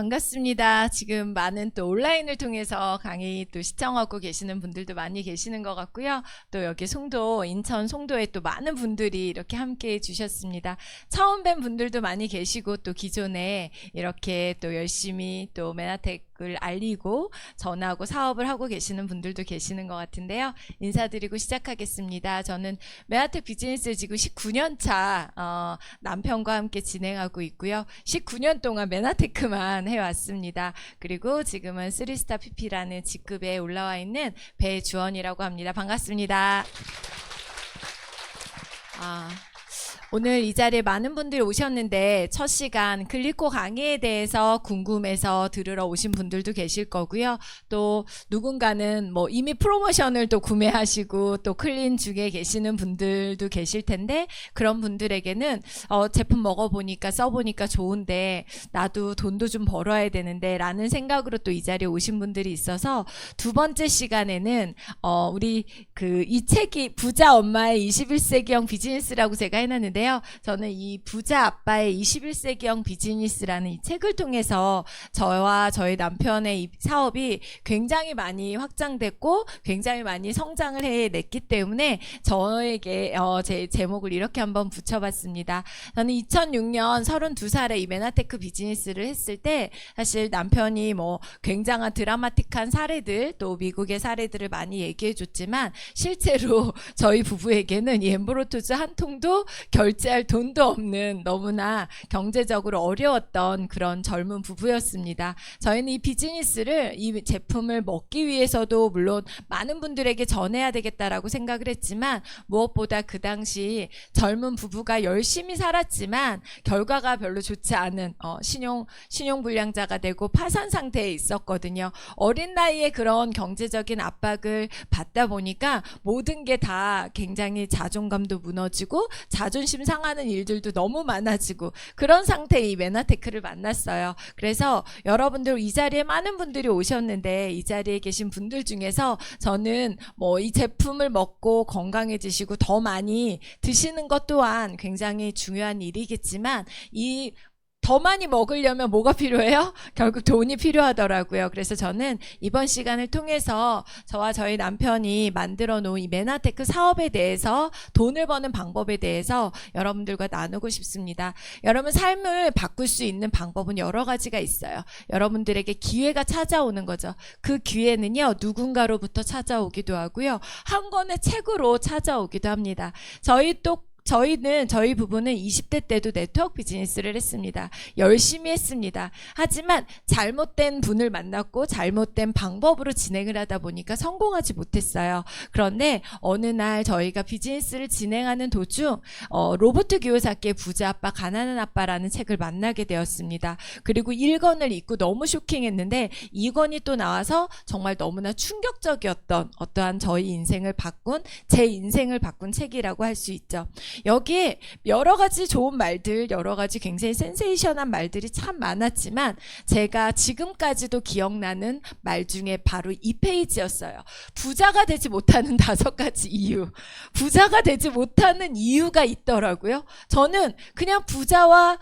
반갑습니다. 지금 많은 또 온라인을 통해서 강의 또 시청하고 계시는 분들도 많이 계시는 것 같고요. 또 여기 송도, 인천 송도에 또 많은 분들이 이렇게 함께 해주셨습니다. 처음 뵌 분들도 많이 계시고 또 기존에 이렇게 또 열심히 또 메나텍을 알리고 전하고 사업을 하고 계시는 분들도 계시는 것 같은데요. 인사드리고 시작하겠습니다. 저는 메나텍 비즈니스 지금 19년 차 남편과 함께 진행하고 있고요. 19년 동안 메나테크만 해왔습니다. 그리고 지금은 3스타 PP라는 직급에 올라와 있는 배주원이라고 합니다. 반갑습니다. 오늘 이 자리에 많은 분들이 오셨는데 첫 시간 글리코 강의에 대해서 궁금해서 들으러 오신 분들도 계실 거고요. 또 누군가는 뭐 이미 프로모션을 또 구매하시고 또 클린 중에 계시는 분들도 계실 텐데 그런 분들에게는 제품 먹어보니까 써보니까 좋은데 나도 돈도 좀 벌어야 되는데 라는 생각으로 또 이 자리에 오신 분들이 있어서 두 번째 시간에는 우리 이 책이 부자 엄마의 21세기형 비즈니스라고 제가 해놨는데 저는 이 부자 아빠의 21세기형 비즈니스라는 이 책을 통해서 저와 저희 남편의 이 사업이 굉장히 많이 확장됐고 굉장히 많이 성장을 해냈기 때문에 저에게 제 제목을 이렇게 한번 붙여봤습니다. 저는 2006년 32살에 이 메나테크 비즈니스를 했을 때 사실 남편이 뭐 굉장한 드라마틱한 사례들 또 미국의 사례들을 많이 얘기해줬지만 실제로 저희 부부에게는 이 엠브로토즈 한 통도 결제할 돈도 없는 너무나 경제적으로 어려웠던 그런 젊은 부부였습니다. 저희는 이 비즈니스를 이 제품을 먹기 위해서도 물론 많은 분들에게 전해야 되겠다라고 생각을 했지만 무엇보다 그 당시 젊은 부부가 열심히 살았지만 결과가 별로 좋지 않은 신용불량자가 되고 파산 상태에 있었거든요. 어린 나이에 그런 경제적인 압박을 받다 보니까 모든 게 다 굉장히 자존감도 무너지고 자존심 상하는 일들도 너무 많아지고 그런 상태의 이 메나테크를 만났어요. 그래서 여러분들 이 자리에 많은 분들이 오셨는데 이 자리에 계신 분들 중에서 저는 뭐 이 제품을 먹고 건강해지시고 더 많이 드시는 것 또한 굉장히 중요한 일이겠지만 더 많이 먹으려면 뭐가 필요해요? 결국 돈이 필요하더라고요. 그래서 저는 이번 시간을 통해서 저와 저희 남편이 만들어 놓은 이 메나테크 사업에 대해서 돈을 버는 방법에 대해서 여러분들과 나누고 싶습니다. 여러분 삶을 바꿀 수 있는 방법은 여러 가지가 있어요. 여러분들에게 기회가 찾아오는 거죠. 그 기회는요 누군가로부터 찾아오기도 하고요. 한 권의 책으로 찾아오기도 합니다. 저희 부부는 20대 때도 네트워크 비즈니스를 했습니다. 열심히 했습니다. 하지만 잘못된 분을 만났고 잘못된 방법으로 진행을 하다 보니까 성공하지 못했어요. 그런데 어느 날 저희가 비즈니스를 진행하는 도중 로버트 기요사키의 부자 아빠 가난한 아빠라는 책을 만나게 되었습니다. 그리고 1권을 읽고 너무 쇼킹했는데 2권이 또 나와서 정말 너무나 충격적이었던 어떠한 저희 인생을 바꾼 제 인생을 바꾼 책이라고 할 수 있죠. 여기에 여러 가지 좋은 말들, 여러 가지 굉장히 센세이션한 말들이 참 많았지만 제가 지금까지도 기억나는 말 중에 바로 이 페이지였어요. 부자가 되지 못하는 5가지 이유. 부자가 되지 못하는 이유가 있더라고요. 저는 그냥 부자와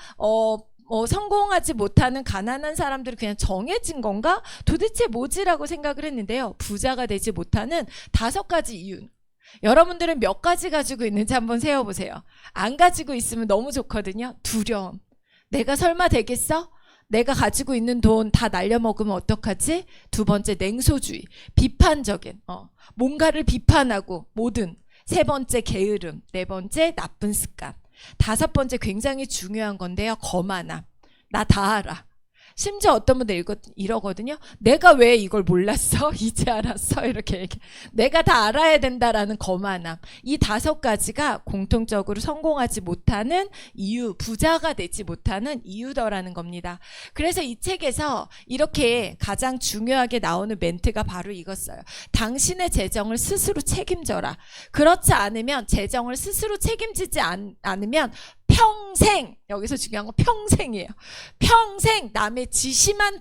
성공하지 못하는 가난한 사람들이 그냥 정해진 건가? 도대체 뭐지라고 생각을 했는데요. 부자가 되지 못하는 5가지 이유. 여러분들은 몇 가지 가지고 있는지 한번 세어보세요. 안 가지고 있으면 너무 좋거든요. 두려움. 내가 설마 되겠어? 내가 가지고 있는 돈 다 날려먹으면 어떡하지? 2번째 냉소주의. 비판적인 뭔가를 비판하고 모든. 3번째 게으름. 4번째 나쁜 습관. 5번째 굉장히 중요한 건데요. 거만함. 나 다 알아. 심지어 어떤 분들 이러거든요. 내가 왜 이걸 몰랐어? 이제 알았어? 이렇게 얘기. 내가 다 알아야 된다라는 거만함. 이 5가지가 공통적으로 성공하지 못하는 이유, 부자가 되지 못하는 이유더라는 겁니다. 그래서 이 책에서 이렇게 가장 중요하게 나오는 멘트가 바로 이거였어요. 당신의 재정을 스스로 책임져라. 그렇지 않으면 재정을 스스로 책임지지 않으면 평생, 여기서 중요한 건 평생이에요. 평생 남의 지시만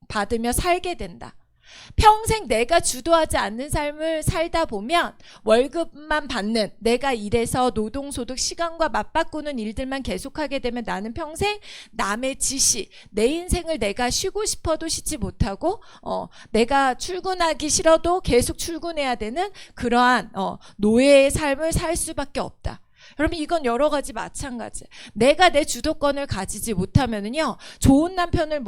받으며 살게 된다. 평생 내가 주도하지 않는 삶을 살다 보면 월급만 받는, 내가 일해서 노동소득 시간과 맞바꾸는 일들만 계속하게 되면 나는 평생 남의 지시, 내 인생을 내가 쉬고 싶어도 쉬지 못하고 내가 출근하기 싫어도 계속 출근해야 되는 그러한 노예의 삶을 살 수밖에 없다. 여러분, 이건 여러 가지 마찬가지. 내가 내 주도권을 가지지 못하면은요, 좋은 남편을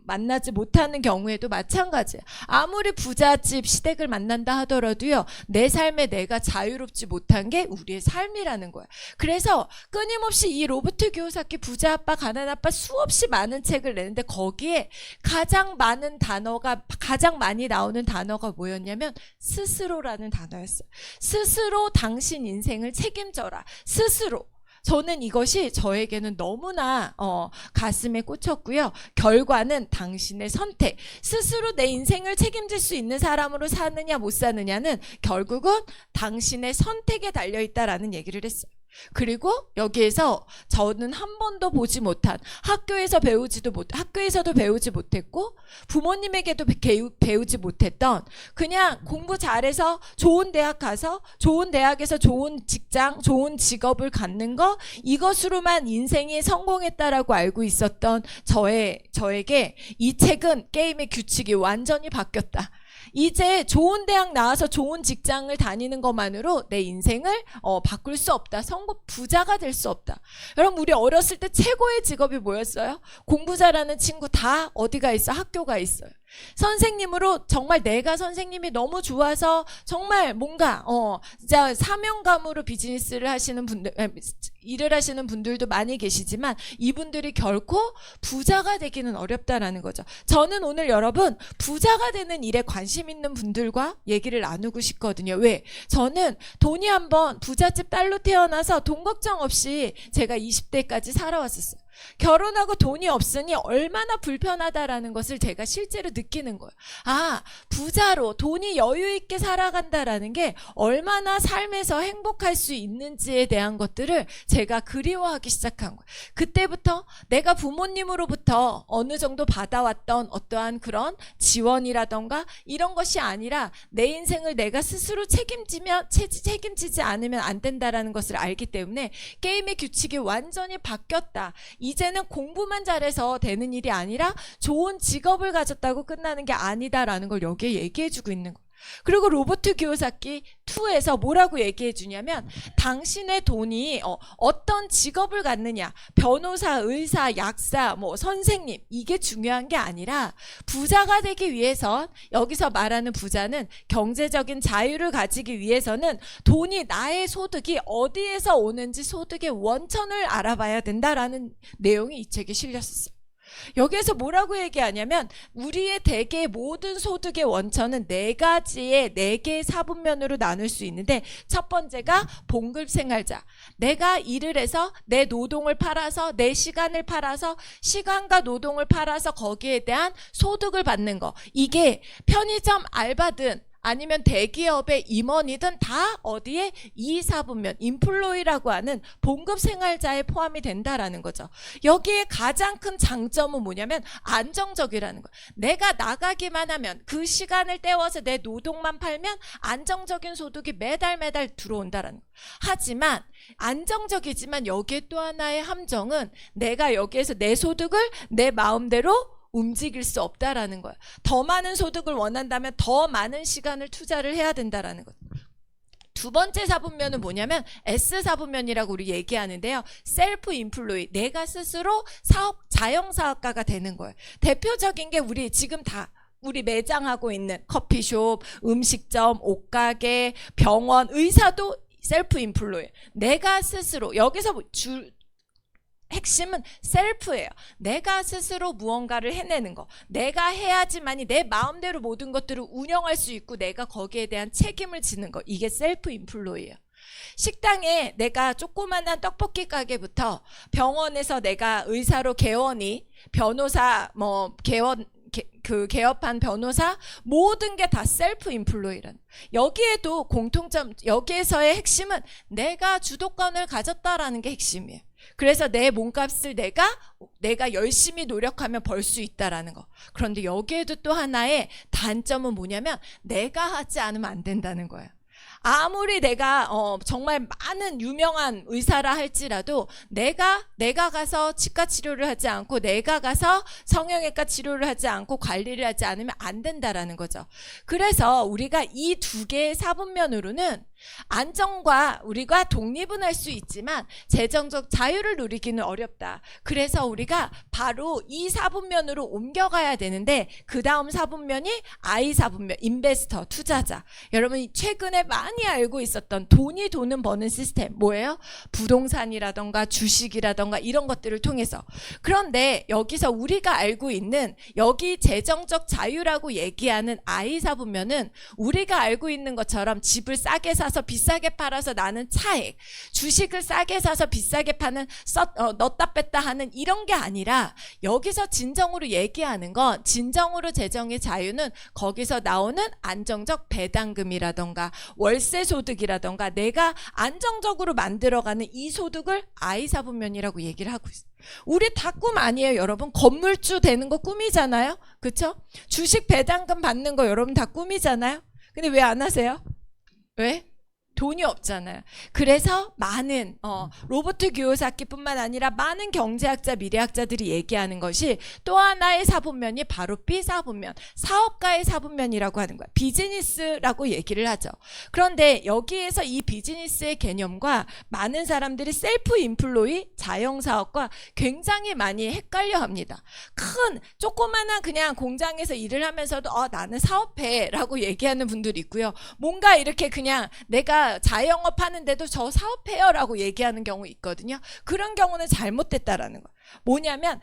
만나지 못하는 경우에도 마찬가지예요. 아무리 부잣집 시댁을 만난다 하더라도요, 내 삶에 내가 자유롭지 못한 게 우리의 삶이라는 거예요. 그래서 끊임없이 이 로버트 기요사키 부자 아빠 가난 아빠 수없이 많은 책을 내는데 거기에 가장 많이 나오는 단어가 뭐였냐면 스스로라는 단어였어요. 스스로 당신 인생을 책임져라. 스스로. 저는 이것이 저에게는 너무나 가슴에 꽂혔고요. 결과는 당신의 선택. 스스로 내 인생을 책임질 수 있는 사람으로 사느냐 못 사느냐는 결국은 당신의 선택에 달려있다라는 얘기를 했어요. 그리고 여기에서 저는 한 번도 보지 못한, 학교에서도 배우지 못했고 부모님에게도 배우지 못했던, 그냥 공부 잘해서 좋은 대학 가서 좋은 대학에서 좋은 직장, 좋은 직업을 갖는 거, 이것으로만 인생이 성공했다라고 알고 있었던 저에게 이 책은 게임의 규칙이 완전히 바뀌었다. 이제 좋은 대학 나와서 좋은 직장을 다니는 것만으로 내 인생을 바꿀 수 없다. 부자가 될 수 없다. 여러분, 우리 어렸을 때 최고의 직업이 뭐였어요? 공부 잘하는 친구 다 어디가 있어? 학교가 있어요. 선생님으로 정말 내가 선생님이 너무 좋아서 정말 뭔가 진짜 사명감으로 비즈니스를 하시는 분들, 일을 하시는 분들도 많이 계시지만 이분들이 결코 부자가 되기는 어렵다라는 거죠. 저는 오늘 여러분 부자가 되는 일에 관심 있는 분들과 얘기를 나누고 싶거든요. 왜? 저는 돈이 한번 부잣집 딸로 태어나서 돈 걱정 없이 제가 20대까지 살아왔었어요. 결혼하고 돈이 없으니 얼마나 불편하다라는 것을 제가 실제로 느끼는 거예요. 아, 부자로 돈이 여유 있게 살아간다라는 게 얼마나 삶에서 행복할 수 있는지에 대한 것들을 제가 그리워하기 시작한 거예요. 그때부터 내가 부모님으로부터 어느 정도 받아왔던 어떠한 그런 지원이라던가 이런 것이 아니라 내 인생을 내가 스스로 책임지지 않으면 안 된다라는 것을 알기 때문에 게임의 규칙이 완전히 바뀌었다. 이제는 공부만 잘해서 되는 일이 아니라 좋은 직업을 가졌다고 끝나는 게 아니다라는 걸 여기에 얘기해주고 있는 거예요. 그리고 로버트 기요사키 2에서 뭐라고 얘기해 주냐면, 당신의 돈이 어떤 직업을 갖느냐, 변호사, 의사, 약사, 선생님, 이게 중요한 게 아니라 부자가 되기 위해선, 여기서 말하는 부자는 경제적인 자유를 가지기 위해서는 돈이, 나의 소득이 어디에서 오는지 소득의 원천을 알아봐야 된다라는 내용이 이 책에 실렸었어요. 여기에서 뭐라고 얘기하냐면, 우리의 대개 모든 소득의 원천은 네 개의 사분면으로 나눌 수 있는데, 첫 번째가 봉급생활자. 내가 일을 해서 내 노동을 팔아서, 내 시간을 팔아서, 시간과 노동을 팔아서 거기에 대한 소득을 받는 거. 이게 편의점 알바든 아니면 대기업의 임원이든 다 어디에? 2, 4분면 인플로이라고 하는 봉급생활자에 포함이 된다라는 거죠. 여기에 가장 큰 장점은 뭐냐면 안정적이라는 거예요. 내가 나가기만 하면, 그 시간을 때워서 내 노동만 팔면 안정적인 소득이 매달 들어온다라는 거예요. 하지만 안정적이지만 여기에 또 하나의 함정은, 내가 여기에서 내 소득을 내 마음대로 움직일 수 없다라는 거예요. 더 많은 소득을 원한다면 더 많은 시간을 투자를 해야 된다라는 거예요. 두 번째 사분면은 뭐냐면 S사분면이라고 우리 얘기하는데요. 셀프 인플로이, 내가 스스로 자영사업가가 되는 거예요. 대표적인 게 우리 매장하고 있는 커피숍, 음식점, 옷가게, 병원, 의사도 셀프 인플로이. 내가 스스로, 여기서 핵심은 셀프예요. 내가 스스로 무언가를 해내는 거. 내가 해야지만이 내 마음대로 모든 것들을 운영할 수 있고 내가 거기에 대한 책임을 지는 거. 이게 셀프 인플로이예요. 식당에 내가 조그만한 떡볶이 가게부터 병원에서 내가 의사로 개원이, 변호사 개원 그 개업한 변호사 모든 게 다 셀프 인플로이란. 여기에도 공통점, 여기에서의 핵심은 내가 주도권을 가졌다라는 게 핵심이에요. 그래서 내 몸값을 내가 열심히 노력하면 벌 수 있다라는 거. 그런데 여기에도 또 하나의 단점은 뭐냐면 내가 하지 않으면 안 된다는 거예요. 아무리 내가 정말 많은 유명한 의사라 할지라도 내가 가서 치과 치료를 하지 않고 내가 가서 성형외과 치료를 하지 않고 관리를 하지 않으면 안 된다라는 거죠. 그래서 우리가 이 두 개의 사분면으로는 안정과 우리가 독립은 할 수 있지만 재정적 자유를 누리기는 어렵다. 그래서 우리가 바로 이 사분면으로 옮겨가야 되는데 그 다음 사분면이 I 사분면, 인베스터, 투자자. 여러분이 최근에 많이 알고 있었던 돈이 돈은 버는 시스템 뭐예요? 부동산이라던가 주식이라던가 이런 것들을 통해서. 그런데 여기서 우리가 알고 있는 여기 재정적 자유라고 얘기하는 I 사분면은 우리가 알고 있는 것처럼 집을 싸게 사서 비싸게 팔아서 나는 차익, 주식을 싸게 사서 비싸게 파는 넣었다 뺐다 하는 이런 게 아니라 여기서 진정으로 얘기하는 건 진정으로 재정의 자유는 거기서 나오는 안정적 배당금이라던가 월세 소득이라던가 내가 안정적으로 만들어가는 이 소득을 I 사분면이라고 얘기를 하고 있어요. 우리 다 꿈 아니에요, 여러분? 건물주 되는 거 꿈이잖아요, 그렇죠? 주식 배당금 받는 거 여러분 다 꿈이잖아요. 근데 왜 안 하세요? 왜? 돈이 없잖아요. 그래서 많은 로버트 기요사키뿐만 아니라 많은 경제학자, 미래학자들이 얘기하는 것이 또 하나의 사분면이 바로 B 사분면, 사업가의 사분면이라고 하는 거야. 비즈니스라고 얘기를 하죠. 그런데 여기에서 이 비즈니스의 개념과 많은 사람들이 셀프 인플로이, 자영사업과 굉장히 많이 헷갈려 합니다. 큰 조그마한 그냥 공장에서 일을 하면서도 나는 사업해라고 얘기하는 분들이 있고요. 뭔가 이렇게 그냥 내가 자영업 하는데도 저 사업해요 라고 얘기하는 경우 있거든요. 그런 경우는 잘못됐다라는 거예요. 뭐냐면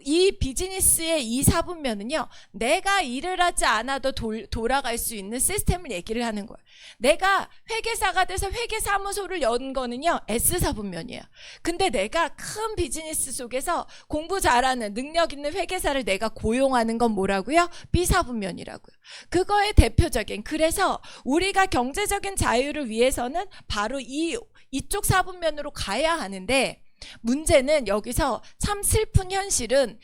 이 비즈니스의 이 사분면은요, 내가 일을 하지 않아도 돌아갈 수 있는 시스템을 얘기를 하는 거예요. 내가 회계사가 돼서 회계사무소를 연 거는요 S 사분면이에요. 근데 내가 큰 비즈니스 속에서 공부 잘하는 능력 있는 회계사를 내가 고용하는 건 뭐라고요? B 사분면이라고요. 그거의 대표적인, 그래서 우리가 경제적인 자유를 위해서는 바로 이쪽 사분면으로 가야 하는데, 문제는 여기서 참 슬픈 현실은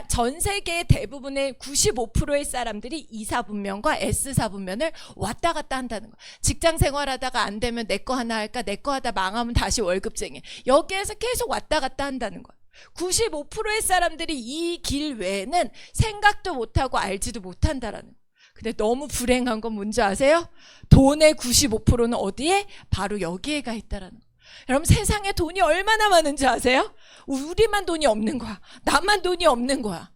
전 세계의 대부분의 95%의 사람들이 이 사분면과 S 사분면을 왔다 갔다 한다는 거예요. 직장 생활하다가 안 되면 내 거 하나 할까, 내 거 하다 망하면 다시 월급쟁이, 여기에서 계속 왔다 갔다 한다는 거예요. 95%의 사람들이 이 길 외에는 생각도 못하고 알지도 못한다라는 거예요. 근데 너무 불행한 건 뭔지 아세요? 돈의 95%는 어디에? 바로 여기에 가 있다라는 거예요. 여러분, 세상에 돈이 얼마나 많은지 아세요? 우리만 돈이 없는 거야. 나만 돈이 없는 거야.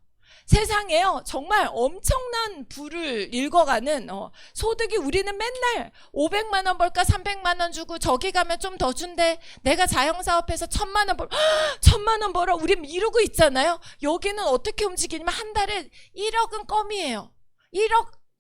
세상에요, 정말 엄청난 부를 읽어가는 소득이, 우리는 맨날 500만 원 벌까 300만 원 주고 저기 가면 좀 더 준대, 내가 자영사업해서 1000만 원 벌어, 1000만 원 벌어, 우리 이러고 있잖아요. 여기는 어떻게 움직이냐면 한 달에 1억은 껌이에요.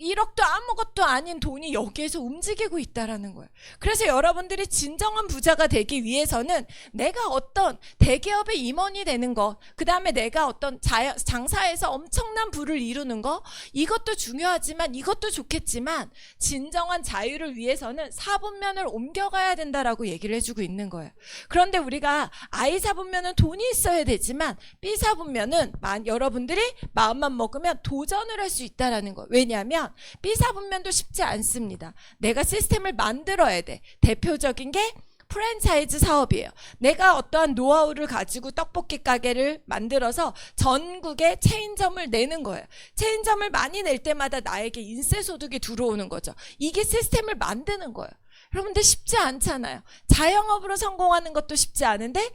1억도 아무것도 아닌 돈이 여기에서 움직이고 있다라는 거예요. 그래서 여러분들이 진정한 부자가 되기 위해서는 내가 어떤 대기업의 임원이 되는 거, 그 다음에 내가 어떤 장사에서 엄청난 부를 이루는 거, 이것도 중요하지만, 이것도 좋겠지만 진정한 자유를 위해서는 사분면을 옮겨가야 된다라고 얘기를 해주고 있는 거예요. 그런데 우리가 I 사분면은 돈이 있어야 되지만 B 사분면은 여러분들이 마음만 먹으면 도전을 할 수 있다라는 거예요. 왜냐하면 B 사분면도 쉽지 않습니다. 내가 시스템을 만들어야 돼. 대표적인 게 프랜차이즈 사업이에요. 내가 어떠한 노하우를 가지고 떡볶이 가게를 만들어서 전국에 체인점을 내는 거예요. 체인점을 많이 낼 때마다 나에게 인세 소득이 들어오는 거죠. 이게 시스템을 만드는 거예요. 여러분들 쉽지 않잖아요. 자영업으로 성공하는 것도 쉽지 않은데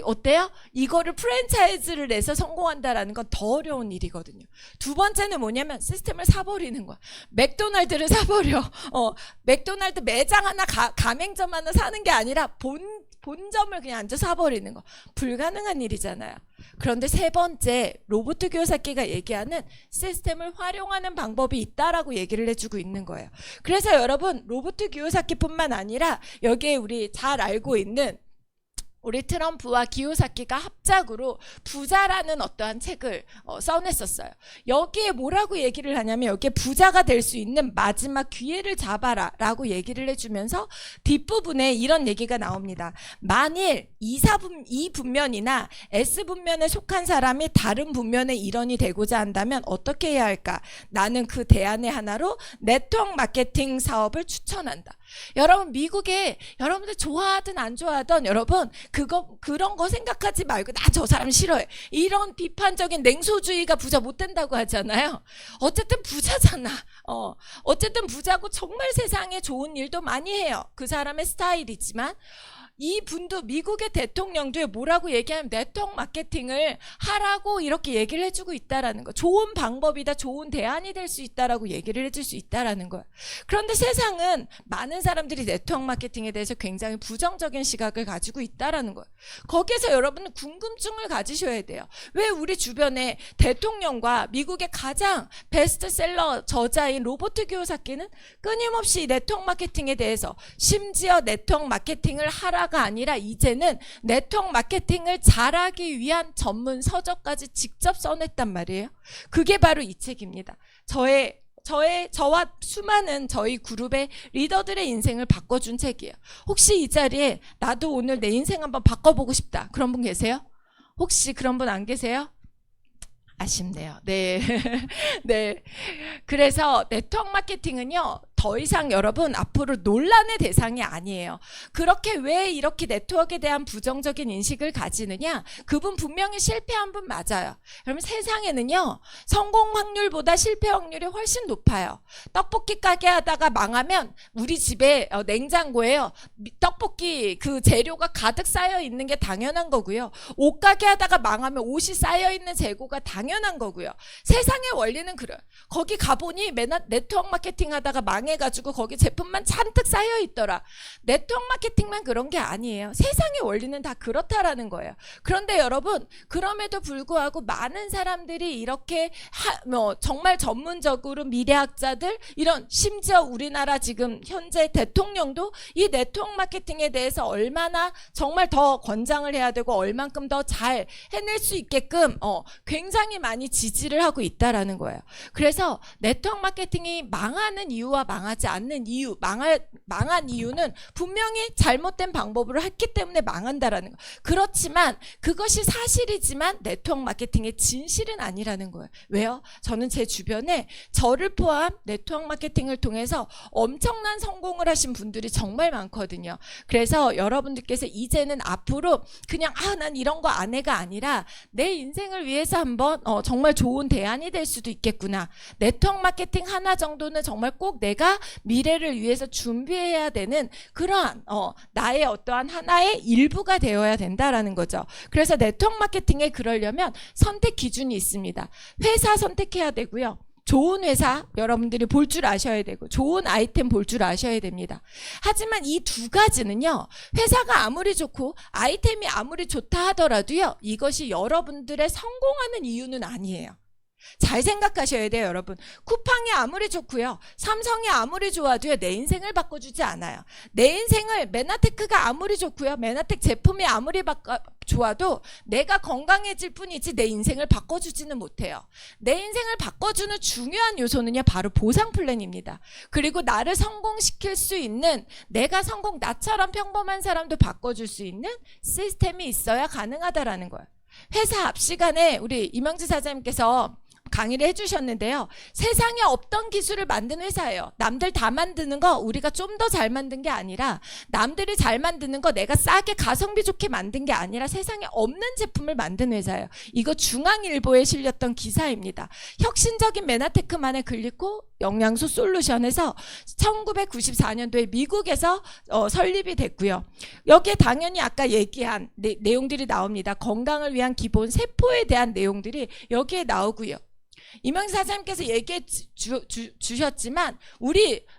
어때요? 이거를 프랜차이즈를 내서 성공한다라는 건 더 어려운 일이거든요. 두 번째는 뭐냐면 시스템을 사버리는 거야. 맥도날드를 사버려. 맥도날드 매장 하나 가맹점 하나 사는 게 아니라 본점을 그냥 앉아 사버리는 거. 불가능한 일이잖아요. 그런데 세 번째, 로버트 기요사키가 얘기하는 시스템을 활용하는 방법이 있다라고 얘기를 해주고 있는 거예요. 그래서 여러분, 로버트 기요사키뿐만 아니라 여기에 우리 잘 알고 있는 우리 트럼프와 기요사키가 합작으로 부자라는 어떠한 책을 써냈었어요. 여기에 뭐라고 얘기를 하냐면 여기에 부자가 될 수 있는 마지막 기회를 잡아라 라고 얘기를 해주면서 뒷부분에 이런 얘기가 나옵니다. 만일 이 분면이나 S분면에 속한 사람이 다른 분면의 일원이 되고자 한다면 어떻게 해야 할까? 나는 그 대안의 하나로 네트워크 마케팅 사업을 추천한다. 여러분, 미국에 여러분들 좋아하든 안 좋아하든 여러분 그런 거 생각하지 말고 나 저 사람 싫어해. 이런 비판적인 냉소주의가 부자 못 된다고 하잖아요. 어쨌든 부자잖아. 어쨌든 부자고 정말 세상에 좋은 일도 많이 해요. 그 사람의 스타일이지만 이 분도 미국의 대통령도 뭐라고 얘기하면 네트워크 마케팅을 하라고 이렇게 얘기를 해주고 있다라는 거. 좋은 방법이다, 좋은 대안이 될 수 있다라고 얘기를 해줄 수 있다라는 거예요. 그런데 세상은 많은 사람들이 네트워크 마케팅에 대해서 굉장히 부정적인 시각을 가지고 있다라는 거예요. 거기에서 여러분은 궁금증을 가지셔야 돼요. 왜 우리 주변에 대통령과 미국의 가장 베스트셀러 저자인 로버트 기요사키는 끊임없이 네트워크 마케팅에 대해서 심지어 네트워크 마케팅을 하라 가 아니라 이제는 네트워크 마케팅을 잘하기 위한 전문 서적까지 직접 써냈단 말이에요. 그게 바로 이 책입니다. 저와 수많은 저희 그룹의 리더들의 인생을 바꿔준 책이에요. 혹시 이 자리에 나도 오늘 내 인생 한번 바꿔보고 싶다 그런 분 계세요? 혹시 그런 분 안 계세요? 아쉽네요. 네. 네. 그래서 네트워크 마케팅은요, 더 이상 여러분 앞으로 논란의 대상이 아니에요. 그렇게 왜 이렇게 네트워크에 대한 부정적인 인식을 가지느냐? 그분 분명히 실패한 분 맞아요. 여러분, 세상에는요, 성공 확률보다 실패 확률이 훨씬 높아요. 떡볶이 가게 하다가 망하면 우리 집에 냉장고에요, 떡볶이 그 재료가 가득 쌓여 있는 게 당연한 거고요. 옷 가게 하다가 망하면 옷이 쌓여 있는 재고가 당연한 거고요. 세상의 원리는 그래요. 거기 가보니 네트워크 마케팅 하다가 망해가지고 거기 제품만 잔뜩 쌓여 있더라. 네트워크 마케팅만 그런 게 아니에요. 세상의 원리는 다 그렇다라는 거예요. 그런데 여러분, 그럼에도 불구하고 많은 사람들이 이렇게 정말 전문적으로 미래학자들, 이런 심지어 우리나라 지금 현재 대통령도 이 네트워크 마케팅에 대해서 얼마나 정말 더 권장을 해야 되고 얼만큼 더 잘 해낼 수 있게끔 굉장히 많이 지지를 하고 있다라는 거예요. 그래서 네트워크 마케팅이 망하는 이유와 망하지 않는 이유, 망한 이유는 분명히 잘못된 방법으로 했기 때문에 망한다라는 거. 그렇지만 그것이 사실이지만 네트워크 마케팅의 진실은 아니라는 거예요. 왜요? 저는 제 주변에 저를 포함 네트워크 마케팅을 통해서 엄청난 성공을 하신 분들이 정말 많거든요. 그래서 여러분들께서 이제는 앞으로 그냥 난 이런 거 안 해가 아니라 내 인생을 위해서 한번 정말 좋은 대안이 될 수도 있겠구나. 네트워크 마케팅 하나 정도는 정말 꼭 내가 미래를 위해서 준비해야 되는 그러한 나의 어떠한 하나의 일부가 되어야 된다라는 거죠. 그래서 네트워크 마케팅에 그러려면 선택 기준이 있습니다. 회사 선택해야 되고요. 좋은 회사 여러분들이 볼 줄 아셔야 되고 좋은 아이템 볼 줄 아셔야 됩니다. 하지만 이 두 가지는요, 회사가 아무리 좋고 아이템이 아무리 좋다 하더라도요, 이것이 여러분들의 성공하는 이유는 아니에요. 잘 생각하셔야 돼요, 여러분. 쿠팡이 아무리 좋고요, 삼성이 아무리 좋아도요, 내 인생을 바꿔주지 않아요. 내 인생을 메나테크가 아무리 좋고요, 메나텍 제품이 아무리 좋아도 내가 건강해질 뿐이지 내 인생을 바꿔주지는 못해요. 내 인생을 바꿔주는 중요한 요소는요, 바로 보상 플랜입니다. 그리고 나를 성공시킬 수 있는, 나처럼 평범한 사람도 바꿔줄 수 있는 시스템이 있어야 가능하다라는 거예요. 회사 앞 시간에 우리 이명지 사장님께서 강의를 해주셨는데요. 세상에 없던 기술을 만든 회사예요. 남들 다 만드는 거 우리가 좀 더 잘 만든 게 아니라, 남들이 잘 만드는 거 내가 싸게 가성비 좋게 만든 게 아니라 세상에 없는 제품을 만든 회사예요. 이거 중앙일보에 실렸던 기사입니다. 혁신적인 메나테크만의 글리코 영양소 솔루션에서 1994년도에 미국에서 설립이 됐고요. 여기에 당연히 아까 얘기한 내용들이 나옵니다. 건강을 위한 기본 세포에 대한 내용들이 여기에 나오고요. 이명희 사장님께서 얘기해 주셨지만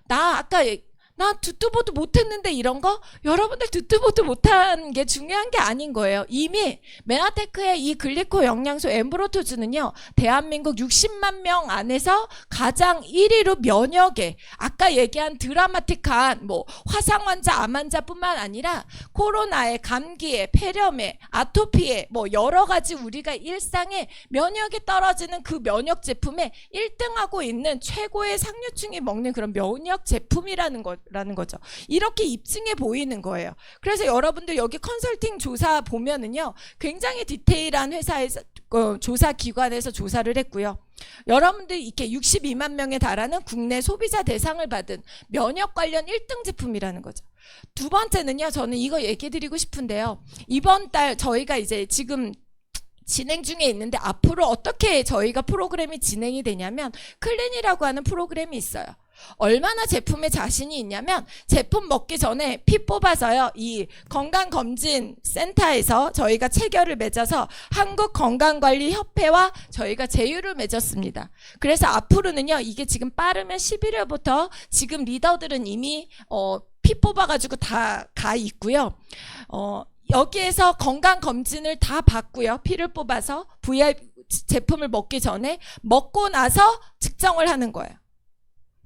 나 아까 나 듣도 보도 못했는데 이런 거 여러분들 듣도 보도 못한 게 중요한 게 아닌 거예요. 이미 메나테크의 이 글리코 영양소 엠브로토즈는요, 대한민국 60만 명 안에서 가장 1위로 면역에, 아까 얘기한 드라마틱한 뭐 화상 환자, 암 환자뿐만 아니라 코로나에, 감기에, 폐렴에, 아토피에 뭐 여러 가지 우리가 일상에 면역이 떨어지는 그 면역 제품에 1등하고 있는 최고의 상류층이 먹는 그런 면역 제품이라는 거죠. 이렇게 입증해 보이는 거예요. 그래서 여러분들 여기 컨설팅 조사 보면은요, 굉장히 디테일한 회사에서 조사 기관에서 조사를 했고요. 여러분들 이렇게 62만 명에 달하는 국내 소비자 대상을 받은 면역 관련 1등 제품이라는 거죠. 두 번째는요, 저는 이거 얘기 드리고 싶은데요. 이번 달 저희가 이제 지금 진행 중에 있는데 앞으로 어떻게 저희가 프로그램이 진행이 되냐면, 클린이라고 하는 프로그램이 있어요. 얼마나 제품에 자신이 있냐면, 제품 먹기 전에 피 뽑아서요, 이 건강검진센터에서 저희가 체결을 맺어서 한국건강관리협회와 저희가 제휴를 맺었습니다. 그래서 앞으로는요, 이게 지금 빠르면 11월부터 지금 리더들은 이미 피 뽑아가지고 다 가 있고요. 여기에서 건강검진을 다 받고요. 피를 뽑아서 VIP 제품을 먹기 전에, 먹고 나서 측정을 하는 거예요.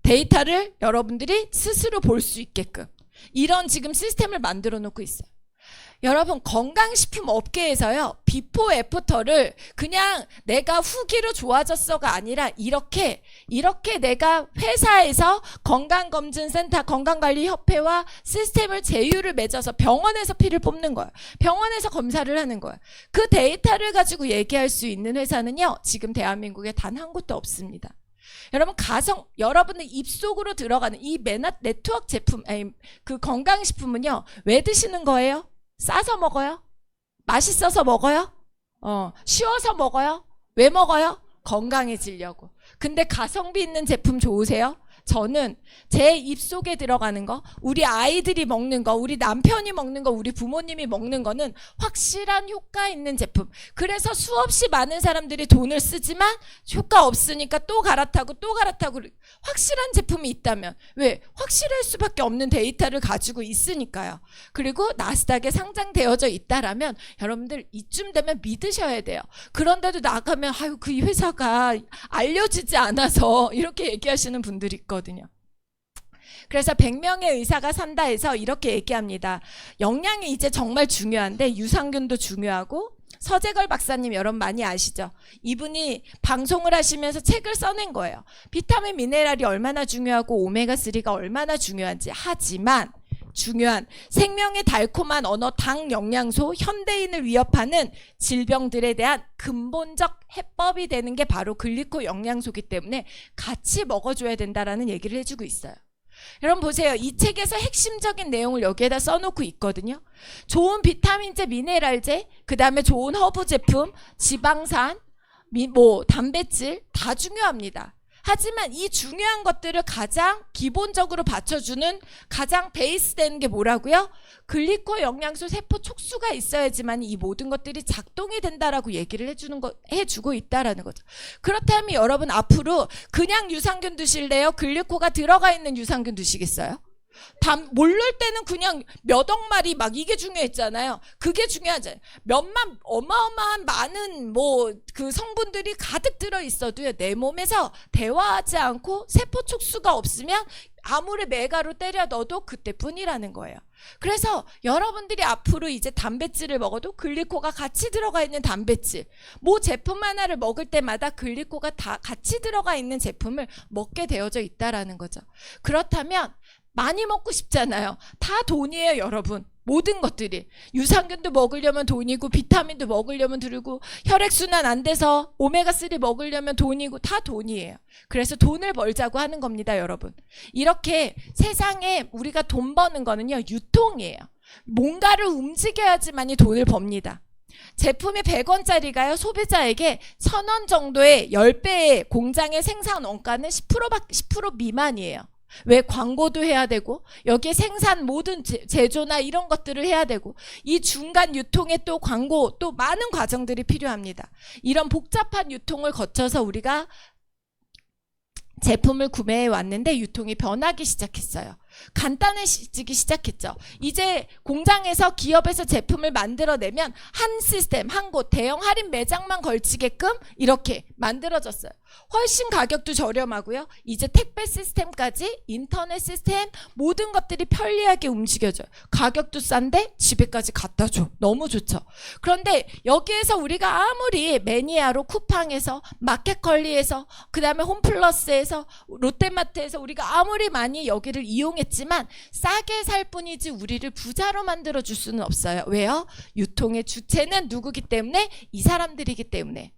데이터를 여러분들이 스스로 볼 수 있게끔 이런 지금 시스템을 만들어 놓고 있어요. 여러분, 건강식품 업계에서요, 비포 애프터를 그냥 내가 후기로 좋아졌어가 아니라 이렇게 내가 회사에서 건강검진센터, 건강관리협회와 시스템을 제휴를 맺어서 병원에서 피를 뽑는 거예요. 병원에서 검사를 하는 거예요. 그 데이터를 가지고 얘기할 수 있는 회사는요, 지금 대한민국에 단 한 곳도 없습니다. 여러분, 여러분의 입속으로 들어가는 이 네트워크 제품, 그 건강식품은요, 왜 드시는 거예요? 싸서 먹어요? 맛있어서 먹어요? 쉬워서 먹어요? 왜 먹어요? 건강해지려고. 근데 가성비 있는 제품 좋으세요? 저는 제 입속에 들어가는 거, 우리 아이들이 먹는 거, 우리 남편이 먹는 거, 우리 부모님이 먹는 거는 확실한 효과 있는 제품. 그래서 수없이 많은 사람들이 돈을 쓰지만 효과 없으니까 또 갈아타고 또 갈아타고. 확실한 제품이 있다면, 왜? 확실할 수밖에 없는 데이터를 가지고 있으니까요. 그리고 나스닥에 상장되어져 있다라면 여러분들 이쯤 되면 믿으셔야 돼요. 그런데도 나가면 아유, 그 회사가 알려지지 않아서 이렇게 얘기하시는 분들이 있거든요. 그래서 100명의 의사가 산다 해서 이렇게 얘기합니다. 영양이 이제 정말 중요한데 유산균도 중요하고, 서재걸 박사님 여러분 많이 아시죠? 이분이 방송을 하시면서 책을 써낸 거예요. 비타민 미네랄이 얼마나 중요하고 오메가3가 얼마나 중요한지. 하지만 중요한 생명의 달콤한 언어 당 영양소, 현대인을 위협하는 질병들에 대한 근본적 해법이 되는 게 바로 글리코 영양소이기 때문에 같이 먹어줘야 된다라는 얘기를 해주고 있어요. 여러분 보세요. 이 책에서 핵심적인 내용을 여기에다 써놓고 있거든요. 좋은 비타민제, 미네랄제, 그 다음에 좋은 허브 제품, 지방산, 단백질 다 중요합니다. 하지만 이 중요한 것들을 가장 기본적으로 받쳐주는 가장 베이스 되는 게 뭐라고요? 글리코 영양소 세포 촉수가 있어야지만 이 모든 것들이 작동이 된다라고 얘기를 해주고 있다라는 거죠. 그렇다면 여러분 앞으로 그냥 유산균 드실래요? 글리코가 들어가 있는 유산균 드시겠어요? 모를 때는 그냥 몇 억 마리 막 이게 중요했잖아요. 그게 중요하잖아요. 어마어마한 많은 그 성분들이 가득 들어 있어도요, 내 몸에서 대화하지 않고 세포 촉수가 없으면 아무리 메가로 때려 넣어도 그때뿐이라는 거예요. 그래서 여러분들이 앞으로 이제 단백질을 먹어도 글리코가 같이 들어가 있는 단백질, 제품 하나를 먹을 때마다 글리코가 다 같이 들어가 있는 제품을 먹게 되어져 있다라는 거죠. 그렇다면 많이 먹고 싶잖아요. 다 돈이에요, 여러분. 모든 것들이. 유산균도 먹으려면 돈이고, 비타민도 먹으려면 들고, 혈액순환 안 돼서 오메가3 먹으려면 돈이고, 다 돈이에요. 그래서 돈을 벌자고 하는 겁니다, 여러분. 이렇게 세상에 우리가 돈 버는 거는요, 유통이에요. 뭔가를 움직여야지만이 돈을 법니다. 제품이 100원짜리가요, 소비자에게 1000원 정도의 10배의 공장의 생산 원가는 10% 미만이에요. 왜? 광고도 해야 되고, 여기에 생산 모든 제조나 이런 것들을 해야 되고, 이 중간 유통에 또 광고, 또 많은 과정들이 필요합니다. 이런 복잡한 유통을 거쳐서 우리가 제품을 구매해 왔는데 유통이 변하기 시작했어요. 간단해지기 시작했죠. 이제 공장에서 기업에서 제품을 만들어내면 한 시스템, 한 곳, 대형 할인 매장만 걸치게끔 이렇게 만들어졌어요. 훨씬 가격도 저렴하고요. 이제 택배 시스템까지 인터넷 시스템 모든 것들이 편리하게 움직여져요. 가격도 싼데 집에까지 갖다 줘. 너무 좋죠. 그런데 여기에서 우리가 아무리 매니아로 쿠팡에서 마켓컬리에서 그 다음에 홈플러스에서 롯데마트에서 우리가 아무리 많이 여기를 이용했지만 싸게 살 뿐이지 우리를 부자로 만들어 줄 수는 없어요. 왜요? 유통의 주체는 누구기 때문에? 이 사람들이기 때문에.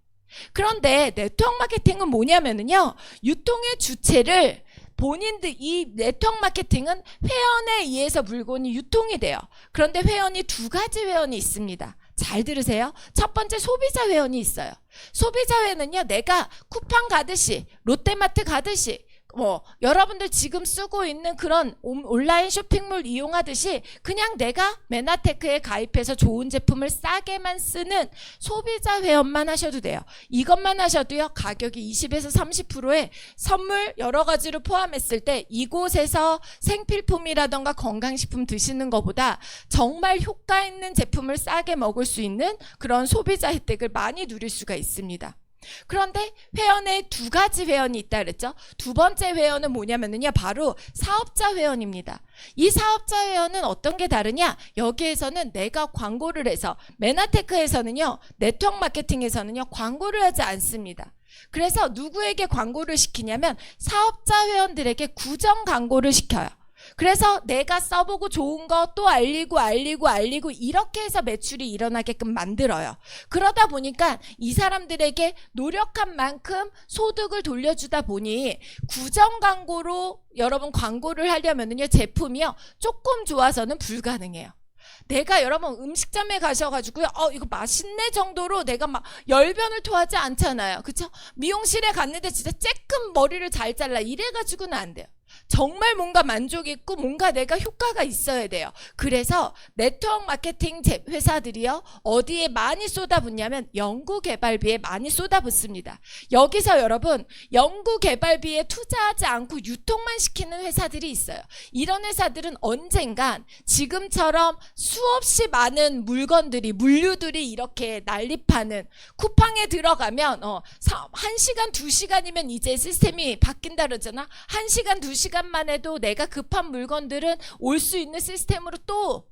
그런데 네트워크 마케팅은 뭐냐면요, 유통의 주체를 본인들, 이 네트워크 마케팅은 회원에 의해서 물건이 유통이 돼요. 그런데 회원이 두 가지 회원이 있습니다. 잘 들으세요. 첫 번째 소비자 회원이 있어요. 소비자 회원은요, 내가 쿠팡 가듯이 롯데마트 가듯이 여러분들 지금 쓰고 있는 그런 온라인 쇼핑몰 이용하듯이 그냥 내가 메나테크에 가입해서 좋은 제품을 싸게만 쓰는 소비자 회원만 하셔도 돼요. 이것만 하셔도요, 가격이 20에서 30%의 선물 여러 가지를 포함했을 때 이곳에서 생필품이라던가 건강식품 드시는 것보다 정말 효과 있는 제품을 싸게 먹을 수 있는 그런 소비자 혜택을 많이 누릴 수가 있습니다. 그런데 회원에 두 가지 회원이 있다 그랬죠. 두 번째 회원은 뭐냐면요, 바로 사업자 회원입니다. 이 사업자 회원은 어떤 게 다르냐? 여기에서는 내가 광고를 해서, 메나테크에서는요, 네트워크 마케팅에서는요, 광고를 하지 않습니다. 그래서 누구에게 광고를 시키냐면 사업자 회원들에게 구정 광고를 시켜요. 그래서 내가 써보고 좋은 거 또 알리고 이렇게 해서 매출이 일어나게끔 만들어요. 그러다 보니까 이 사람들에게 노력한 만큼 소득을 돌려주다 보니 구정 광고로 여러분 광고를 하려면요, 제품이요, 조금 좋아서는 불가능해요. 내가 여러분 음식점에 가셔가지고요, 이거 맛있네 정도로 내가 막 열변을 토하지 않잖아요. 그쵸? 미용실에 갔는데 진짜 쬐끔 머리를 잘 잘라 이래가지고는 안 돼요. 정말 뭔가 만족 있고 뭔가 내가 효과가 있어야 돼요. 그래서 네트워크 마케팅 회사들이요, 어디에 많이 쏟아붓냐면 연구개발비에 많이 쏟아붓습니다. 여기서 여러분 연구개발비에 투자하지 않고 유통만 시키는 회사들이 있어요. 이런 회사들은 언젠간 지금처럼 수없이 많은 물류들이 이렇게 난립하는, 쿠팡에 들어가면 1시간 2시간이면 이제 시스템이 바뀐다 그러잖아. 1시간 2시간만 해도 내가 급한 물건들은 올 수 있는 시스템으로 또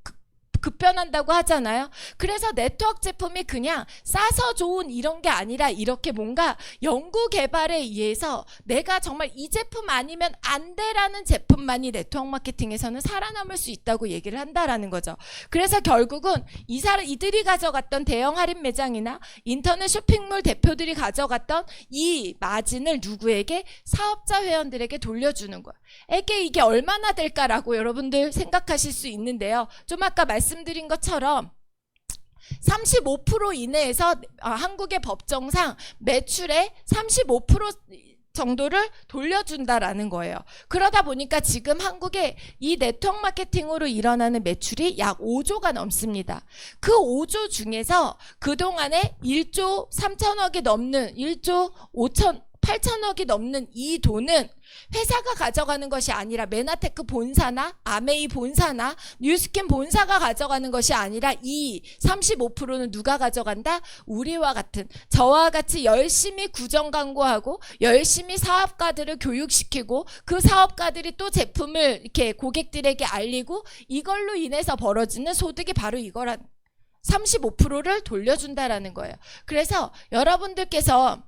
급변한다고 하잖아요. 그래서 네트워크 제품이 그냥 싸서 좋은 이런 게 아니라 이렇게 뭔가 연구 개발에 의해서 내가 정말 이 제품 아니면 안 돼라는 제품만이 네트워크 마케팅에서는 살아남을 수 있다고 얘기를 한다라는 거죠. 그래서 결국은 이들이 가져갔던 대형 할인 매장이나 인터넷 쇼핑몰 대표들이 가져갔던 이 마진을 누구에게? 사업자 회원들에게 돌려주는 거예요. 이게 얼마나 될까라고 여러분들 생각하실 수 있는데요. 좀 아까 말씀드린 것처럼 35% 이내에서 한국의 법정상 매출의 35% 정도를 돌려준다라는 거예요. 그러다 보니까 지금 한국의 이 네트워크 마케팅으로 일어나는 매출이 약 5조가 넘습니다. 그 5조 중에서 그동안에 1조 3천억이 넘는 1조 8천억이 넘는 이 돈은 회사가 가져가는 것이 아니라 메나테크 본사나 아메이 본사나 뉴스킨 본사가 가져가는 것이 아니라 이 35%는 누가 가져간다? 우리와 같은, 저와 같이 열심히 구정 광고하고 열심히 사업가들을 교육시키고 그 사업가들이 또 제품을 이렇게 고객들에게 알리고 이걸로 인해서 벌어지는 소득이 바로 이거란 35%를 돌려준다라는 거예요. 그래서 여러분들께서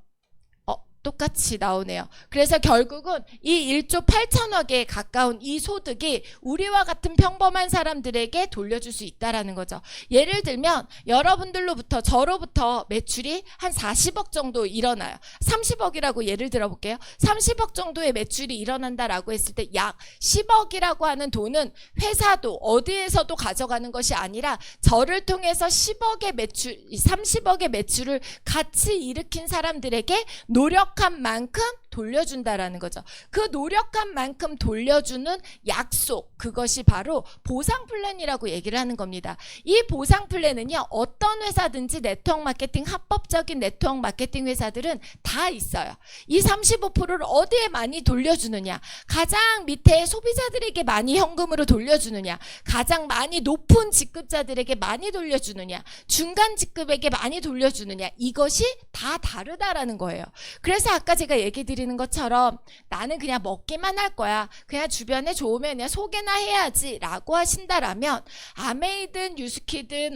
똑같이 나오네요. 그래서 결국은 이 1조 8천억에 가까운 이 소득이 우리와 같은 평범한 사람들에게 돌려줄 수 있다라는 거죠. 예를 들면 여러분들로부터, 저로부터 매출이 한 40억 정도 일어나요. 30억이라고 예를 들어볼게요. 30억 정도의 매출이 일어난다라고 했을 때 약 10억이라고 하는 돈은 회사도 어디에서도 가져가는 것이 아니라 저를 통해서 10억의 매출, 30억의 매출을 같이 일으킨 사람들에게 노력한 만큼 돌려준다라는 거죠. 그 노력한 만큼 돌려주는 약속, 그것이 바로 보상 플랜이라고 얘기를 하는 겁니다. 이 보상 플랜은요, 어떤 회사든지 네트워크 마케팅, 합법적인 네트워크 마케팅 회사들은 다 있어요. 이 35%를 어디에 많이 돌려주느냐, 가장 밑에 소비자들에게 많이 현금으로 돌려주느냐, 가장 많이 높은 직급자들에게 많이 돌려주느냐, 중간 직급에게 많이 돌려주느냐, 이것이 다 다르다라는 거예요. 그래서 아까 제가 얘기 드리는 것처럼 나는 그냥 먹기만 할 거야, 그냥 주변에 좋으면 그냥 소개나 해야지 라고 하신다라면 아메이든 뉴스키든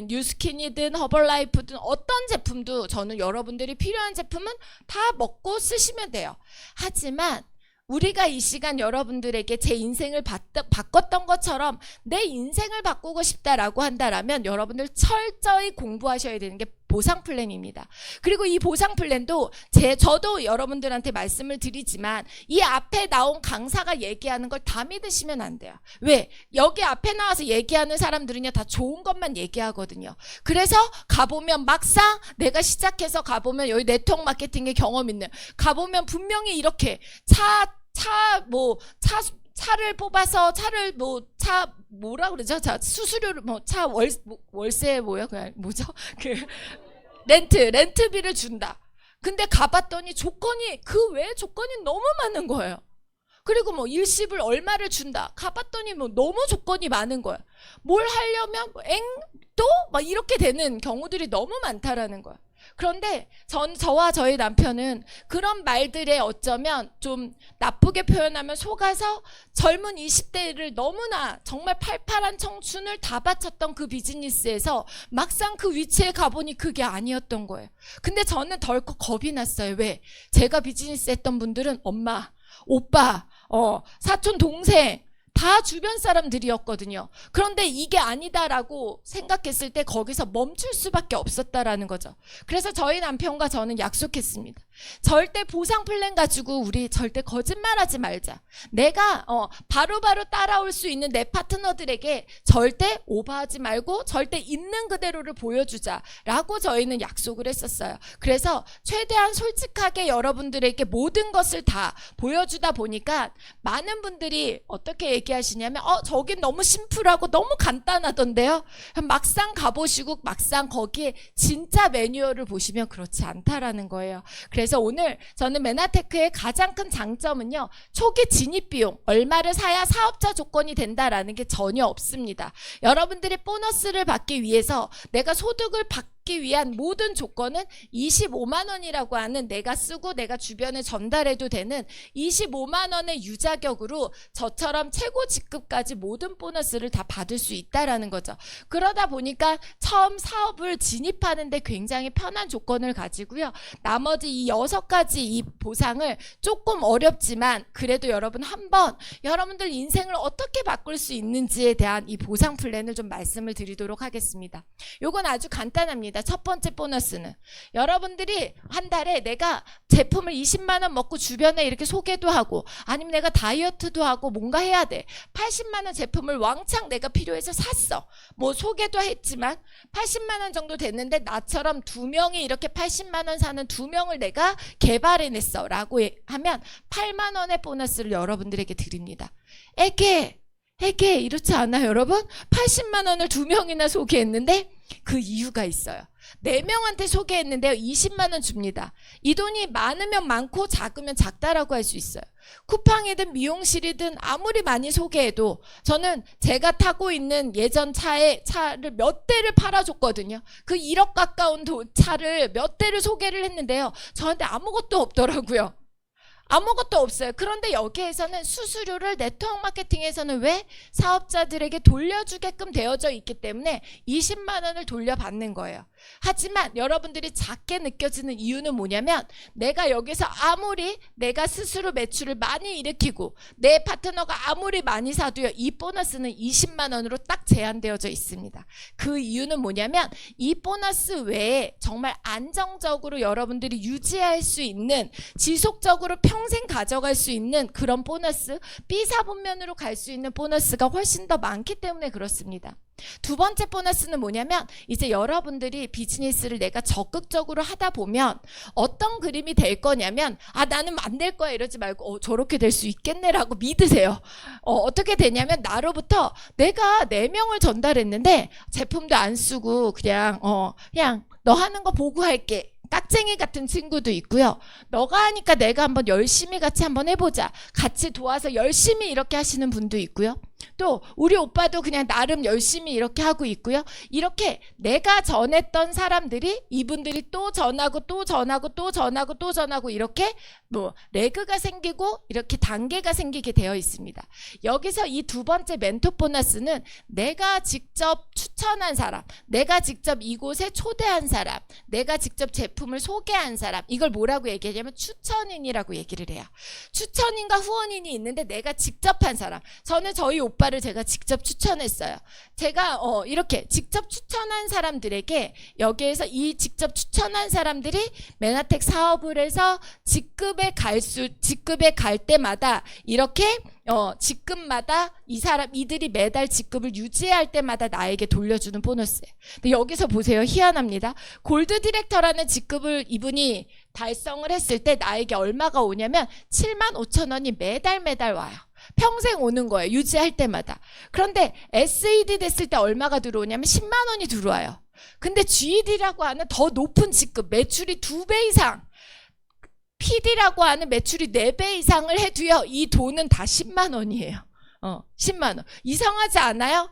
뉴스킨이든 허벌라이프든 어떤 제품도 저는 여러분들이 필요한 제품은 다 먹고 쓰시면 돼요. 하지만 우리가 이 시간 여러분들에게 제 인생을 바꿨던 것처럼 내 인생을 바꾸고 싶다라고 한다라면 여러분들 철저히 공부하셔야 되는 게 보상 플랜입니다. 그리고 이 보상 플랜도 저도 여러분들한테 말씀을 드리지만 이 앞에 나온 강사가 얘기하는 걸 다 믿으시면 안 돼요. 왜? 여기 앞에 나와서 얘기하는 사람들은요, 다 좋은 것만 얘기하거든요. 그래서 가보면 막상 내가 시작해서 가보면 여기 네트워크 마케팅의 경험 있는 가보면 분명히 이렇게 차를 뽑아서 뭐라 그러죠? 수수료를 월세 그냥 뭐죠? 렌트비를 준다. 근데 가봤더니 그 외에 조건이 너무 많은 거예요. 그리고 일시불 얼마를 준다. 가봤더니 너무 조건이 많은 거예요. 뭘 하려면 또 이렇게 되는 경우들이 너무 많다라는 거예요. 그런데 저와 저희 남편은 그런 말들에 어쩌면 좀 나쁘게 표현하면 속아서 젊은 20대를 너무나 정말 팔팔한 청춘을 다 바쳤던 그 비즈니스에서 막상 그 위치에 가보니 그게 아니었던 거예요. 근데 저는 덜컥 겁이 났어요. 왜? 제가 비즈니스 했던 분들은 엄마, 오빠, 사촌, 동생 다 주변 사람들이었거든요. 그런데 이게 아니다라고 생각했을 때 거기서 멈출 수밖에 없었다라는 거죠. 그래서 저희 남편과 저는 약속했습니다. 절대 보상 플랜 가지고 우리 절대 거짓말하지 말자. 내가 바로바로 따라올 수 있는 내 파트너들에게 절대 오버하지 말고 절대 있는 그대로를 보여주자라고 저희는 약속을 했었어요. 그래서 최대한 솔직하게 여러분들에게 모든 것을 다 보여주다 보니까 많은 분들이 어떻게 얘기하시냐면 저긴 너무 심플하고 너무 간단하던데요. 막상 가보시고 막상 거기에 진짜 매뉴얼을 보시면 그렇지 않다라는 거예요. 그래서 오늘 저는 메나테크의 가장 큰 장점은요, 초기 진입 비용 얼마를 사야 사업자 조건이 된다라는 게 전혀 없습니다. 여러분들이 보너스를 받기 위해서 내가 소득을 받기 위한 모든 조건은 25만 원이라고 하는 내가 쓰고 내가 주변에 전달해도 되는 25만 원의 유자격으로 저처럼 최고 직급까지 모든 보너스를 다 받을 수 있다라는 거죠. 그러다 보니까 처음 사업을 진입하는데 굉장히 편한 조건을 가지고요. 나머지 이 6가지 이 보상을 조금 어렵지만 그래도 여러분 한번 여러분들 인생을 어떻게 바꿀 수 있는지에 대한 이 보상 플랜을 좀 말씀을 드리도록 하겠습니다. 요건 아주 간단합니다. 첫 번째 보너스는 여러분들이 한 달에 내가 제품을 20만 원 먹고 주변에 이렇게 소개도 하고 아니면 내가 다이어트도 하고 뭔가 해야 돼. 80만 원 제품을 왕창 내가 필요해서 샀어. 소개도 했지만 80만 원 정도 됐는데 나처럼 2명이 이렇게 80만 원 사는 2명을 내가 개발해냈어 라고 하면 8만 원의 보너스를 여러분들에게 드립니다. 에게 이렇지 않아요, 여러분? 80만 원을 2명이나 소개했는데 그 이유가 있어요. 4명한테 소개했는데요, 20만 원 줍니다. 이 돈이 많으면 많고 작으면 작다라고 할 수 있어요. 쿠팡이든 미용실이든 아무리 많이 소개해도 저는 제가 타고 있는 예전 차를 몇 대를 팔아줬거든요. 그 1억 가까운 차를 몇 대를 소개를 했는데요, 저한테 아무것도 없더라고요. 아무것도 없어요. 그런데 여기에서는 수수료를 네트워크 마케팅에서는 왜 사업자들에게 돌려주게끔 되어져 있기 때문에 20만 원을 돌려받는 거예요. 하지만 여러분들이 작게 느껴지는 이유는 뭐냐면 내가 여기서 아무리 내가 스스로 매출을 많이 일으키고 내 파트너가 아무리 많이 사도요, 이 보너스는 20만 원으로 딱 제한되어져 있습니다. 그 이유는 뭐냐면 이 보너스 외에 정말 안정적으로 여러분들이 유지할 수 있는 지속적으로 평생 가져갈 수 있는 그런 보너스, B사분면으로 갈 수 있는 보너스가 훨씬 더 많기 때문에 그렇습니다. 두 번째 보너스는 뭐냐면 이제 여러분들이 비즈니스를 내가 적극적으로 하다 보면 어떤 그림이 될 거냐면 나는 안 될 거야 이러지 말고 저렇게 될 수 있겠네라고 믿으세요. 어떻게 되냐면 나로부터 내가 4명을 전달했는데 제품도 안 쓰고 그냥 너 하는 거 보고 할게. 깍쟁이 같은 친구도 있고요. 너가 하니까 내가 한번 열심히 같이 한번 해보자. 같이 도와서 열심히 이렇게 하시는 분도 있고요. 또 우리 오빠도 그냥 나름 열심히 이렇게 하고 있고요. 이렇게 내가 전했던 사람들이 이분들이 또 전하고 또 전하고 또 전하고 또 전하고 이렇게 레그가 생기고 이렇게 단계가 생기게 되어 있습니다. 여기서 이 두 번째 멘토 보너스는 내가 직접 추천한 사람, 내가 직접 이곳에 초대한 사람, 내가 직접 제품을 소개한 사람, 이걸 뭐라고 얘기하냐면 추천인이라고 얘기를 해요. 추천인과 후원인이 있는데 내가 직접 한 사람, 저는 저희 오빠를 제가 직접 추천했어요. 제가 이렇게 직접 추천한 사람들에게 여기에서 이 직접 추천한 사람들이 메나텍 사업을 해서 직급에 갈 때마다 이렇게 직급마다 이들이 매달 직급을 유지할 때마다 나에게 돌려주는 보너스예요. 근데 여기서 보세요. 희한합니다. 골드 디렉터라는 직급을 이분이 달성을 했을 때 나에게 얼마가 오냐면 75,000원이 매달 와요. 평생 오는 거예요. 유지할 때마다. 그런데 SED 됐을 때 얼마가 들어오냐면 10만 원이 들어와요. 근데 GED라고 하는 더 높은 직급, 매출이 2배 이상, PD라고 하는 매출이 4배 이상을 해도요, 이 돈은 다 10만 원이에요. 10만 원. 이상하지 않아요?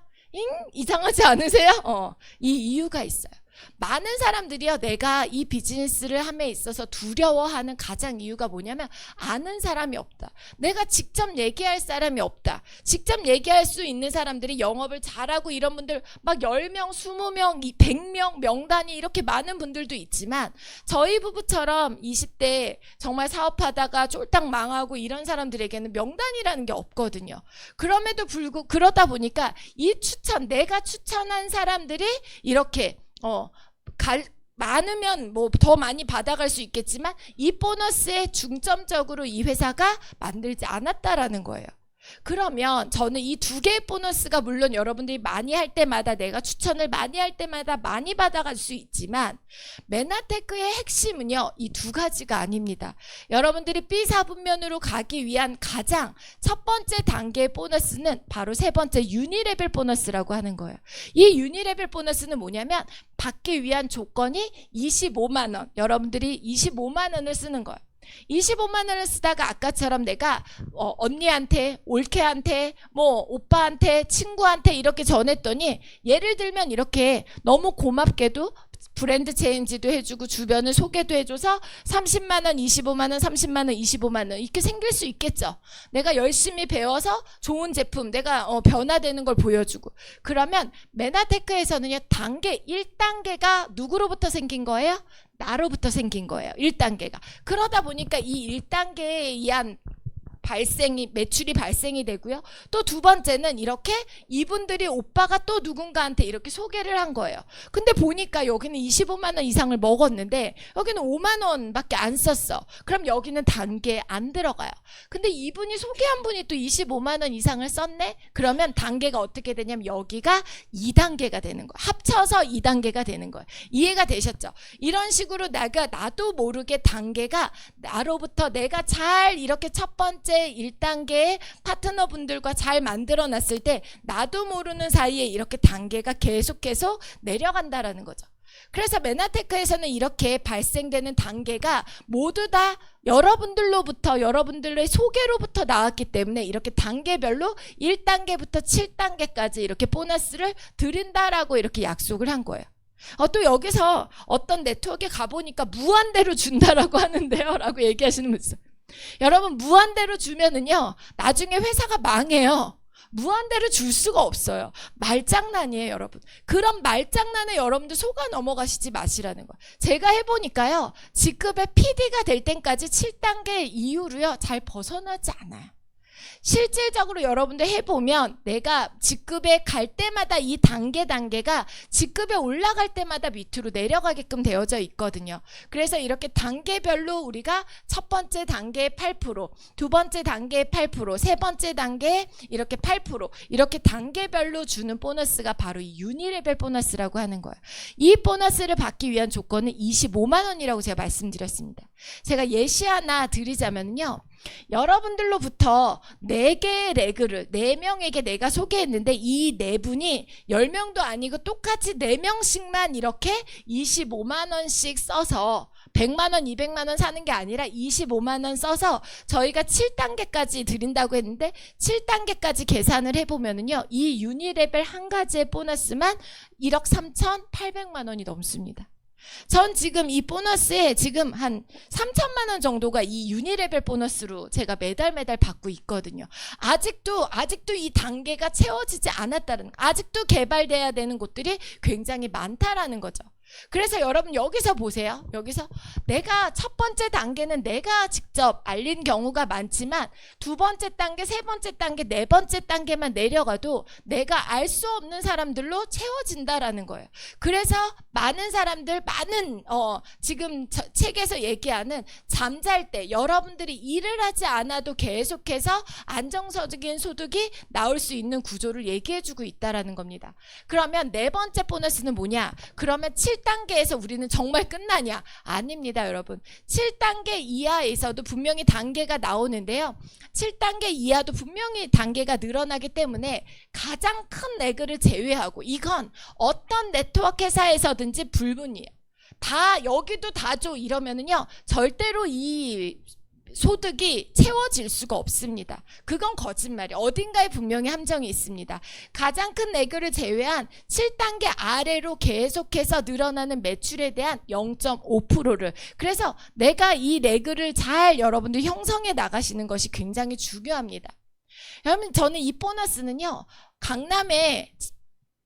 이상하지 않으세요? 이 이유가 있어요. 많은 사람들이요, 내가 이 비즈니스를 함에 있어서 두려워하는 가장 이유가 뭐냐면 아는 사람이 없다. 내가 직접 얘기할 사람이 없다. 직접 얘기할 수 있는 사람들이 영업을 잘하고 이런 분들 막 10명, 20명, 100명 명단이 이렇게 많은 분들도 있지만 저희 부부처럼 20대 정말 사업하다가 쫄딱 망하고 이런 사람들에게는 명단이라는 게 없거든요. 그럼에도 불구하고 그러다 보니까 이 내가 추천한 사람들이 이렇게 많으면 더 많이 받아갈 수 있겠지만 이 보너스에 중점적으로 이 회사가 만들지 않았다라는 거예요. 그러면 저는 이 2개의 보너스가 물론 여러분들이 많이 할 때마다 내가 추천을 많이 할 때마다 많이 받아갈 수 있지만 메나테크의 핵심은요, 이 2가지가 아닙니다. 여러분들이 B사분면으로 가기 위한 가장 첫 번째 단계의 보너스는 바로 세 번째 유니레벨 보너스라고 하는 거예요. 이 유니레벨 보너스는 뭐냐면 받기 위한 조건이 25만 원, 여러분들이 25만 원을 쓰는 거예요. 25만 원을 쓰다가 아까처럼 내가 언니한테, 올케한테, 오빠한테, 친구한테 이렇게 전했더니 예를 들면 이렇게 너무 고맙게도 브랜드 체인지도 해주고 주변을 소개도 해줘서 30만 원, 25만 원, 30만 원, 25만 원 이렇게 생길 수 있겠죠. 내가 열심히 배워서 좋은 제품, 내가 변화되는 걸 보여주고. 그러면 메나테크에서는요, 단계 1단계가 누구로부터 생긴 거예요? 나로부터 생긴 거예요. 1단계가. 그러다 보니까 이 1단계에 의한 매출이 발생이 되고요. 또 두 번째는 이렇게 이분들이 오빠가 또 누군가한테 이렇게 소개를 한 거예요. 근데 보니까 여기는 25만 원 이상을 먹었는데 여기는 5만 원밖에 안 썼어. 그럼 여기는 단계에 안 들어가요. 근데 이분이 소개한 분이 또 25만 원 이상을 썼네? 그러면 단계가 어떻게 되냐면 여기가 2단계가 되는 거예요. 합쳐서 2단계가 되는 거예요. 이해가 되셨죠? 이런 식으로 나도 모르게 단계가 나로부터 내가 잘 이렇게 첫 번째 1단계의 파트너분들과 잘 만들어 놨을 때 나도 모르는 사이에 이렇게 단계가 계속 내려간다라는 거죠. 그래서 메나테크에서는 이렇게 발생되는 단계가 모두 다 여러분들로부터, 여러분들의 소개로부터 나왔기 때문에 이렇게 단계별로 1단계부터 7단계까지 이렇게 보너스를 드린다라고 이렇게 약속을 한 거예요. 또 여기서 어떤 네트워크에 가보니까 무한대로 준다라고 하는데요 라고 얘기하시는 분 있어요. 여러분, 무한대로 주면은요, 나중에 회사가 망해요. 무한대로 줄 수가 없어요. 말장난이에요, 여러분. 그런 말장난에 여러분들 속아 넘어가시지 마시라는 거예요. 제가 해보니까요, 직급의 PD가 될 때까지 7단계 이후로요, 잘 벗어나지 않아요. 실질적으로 여러분들 해보면 내가 직급에 갈 때마다 이 단계가 직급에 올라갈 때마다 밑으로 내려가게끔 되어져 있거든요. 그래서 이렇게 단계별로 우리가 첫 번째 단계에 8%, 두 번째 단계에 8%, 세 번째 단계에 이렇게 8%, 이렇게 단계별로 주는 보너스가 바로 이 유니레벨 보너스라고 하는 거예요. 이 보너스를 받기 위한 조건은 25만 원이라고 제가 말씀드렸습니다. 제가 예시 하나 드리자면요. 여러분들로부터 4개의 레그를 4명에게 내가 소개했는데 이 4분이 10명도 아니고 똑같이 4명씩만 이렇게 25만 원씩 써서 100만 원, 200만 원 사는 게 아니라 25만 원 써서 저희가 7단계까지 드린다고 했는데 7단계까지 계산을 해보면은요. 이 유니레벨 한 가지의 보너스만 1억 3,800만 원이 넘습니다. 전 지금 이 보너스에 지금 한 3천만 원 정도가 이 유니레벨 보너스로 제가 매달 받고 있거든요. 아직도 이 단계가 채워지지 않았다는, 아직도 개발돼야 되는 곳들이 굉장히 많다라는 거죠. 그래서 여러분 여기서 보세요. 여기서 내가 첫 번째 단계는 내가 직접 알린 경우가 많지만 두 번째 단계, 세 번째 단계, 네 번째 단계만 내려가도 내가 알 수 없는 사람들로 채워진다라는 거예요. 그래서 많은 사람들, 지금 책에서 얘기하는 잠잘 때 여러분들이 일을 하지 않아도 계속해서 안정적인 소득이 나올 수 있는 구조를 얘기해주고 있다라는 겁니다. 그러면 네 번째 보너스는 뭐냐? 그러면 7단계에서 우리는 정말 끝나냐? 아닙니다, 여러분. 7단계 이하에서도 분명히 단계가 나오는데요. 7단계 이하도 분명히 단계가 늘어나기 때문에 가장 큰 레그를 제외하고, 이건 어떤 네트워크 회사에서든지 불문이에요. 다 여기도 다 줘 이러면은요 절대로 이 소득이 채워질 수가 없습니다. 그건 거짓말이에요. 어딘가에 분명히 함정이 있습니다. 가장 큰 레그를 제외한 7단계 아래로 계속해서 늘어나는 매출에 대한 0.5%를, 그래서 내가 이 레그를 잘 여러분들 형성해 나가시는 것이 굉장히 중요합니다. 여러분, 저는 이 보너스는요 강남에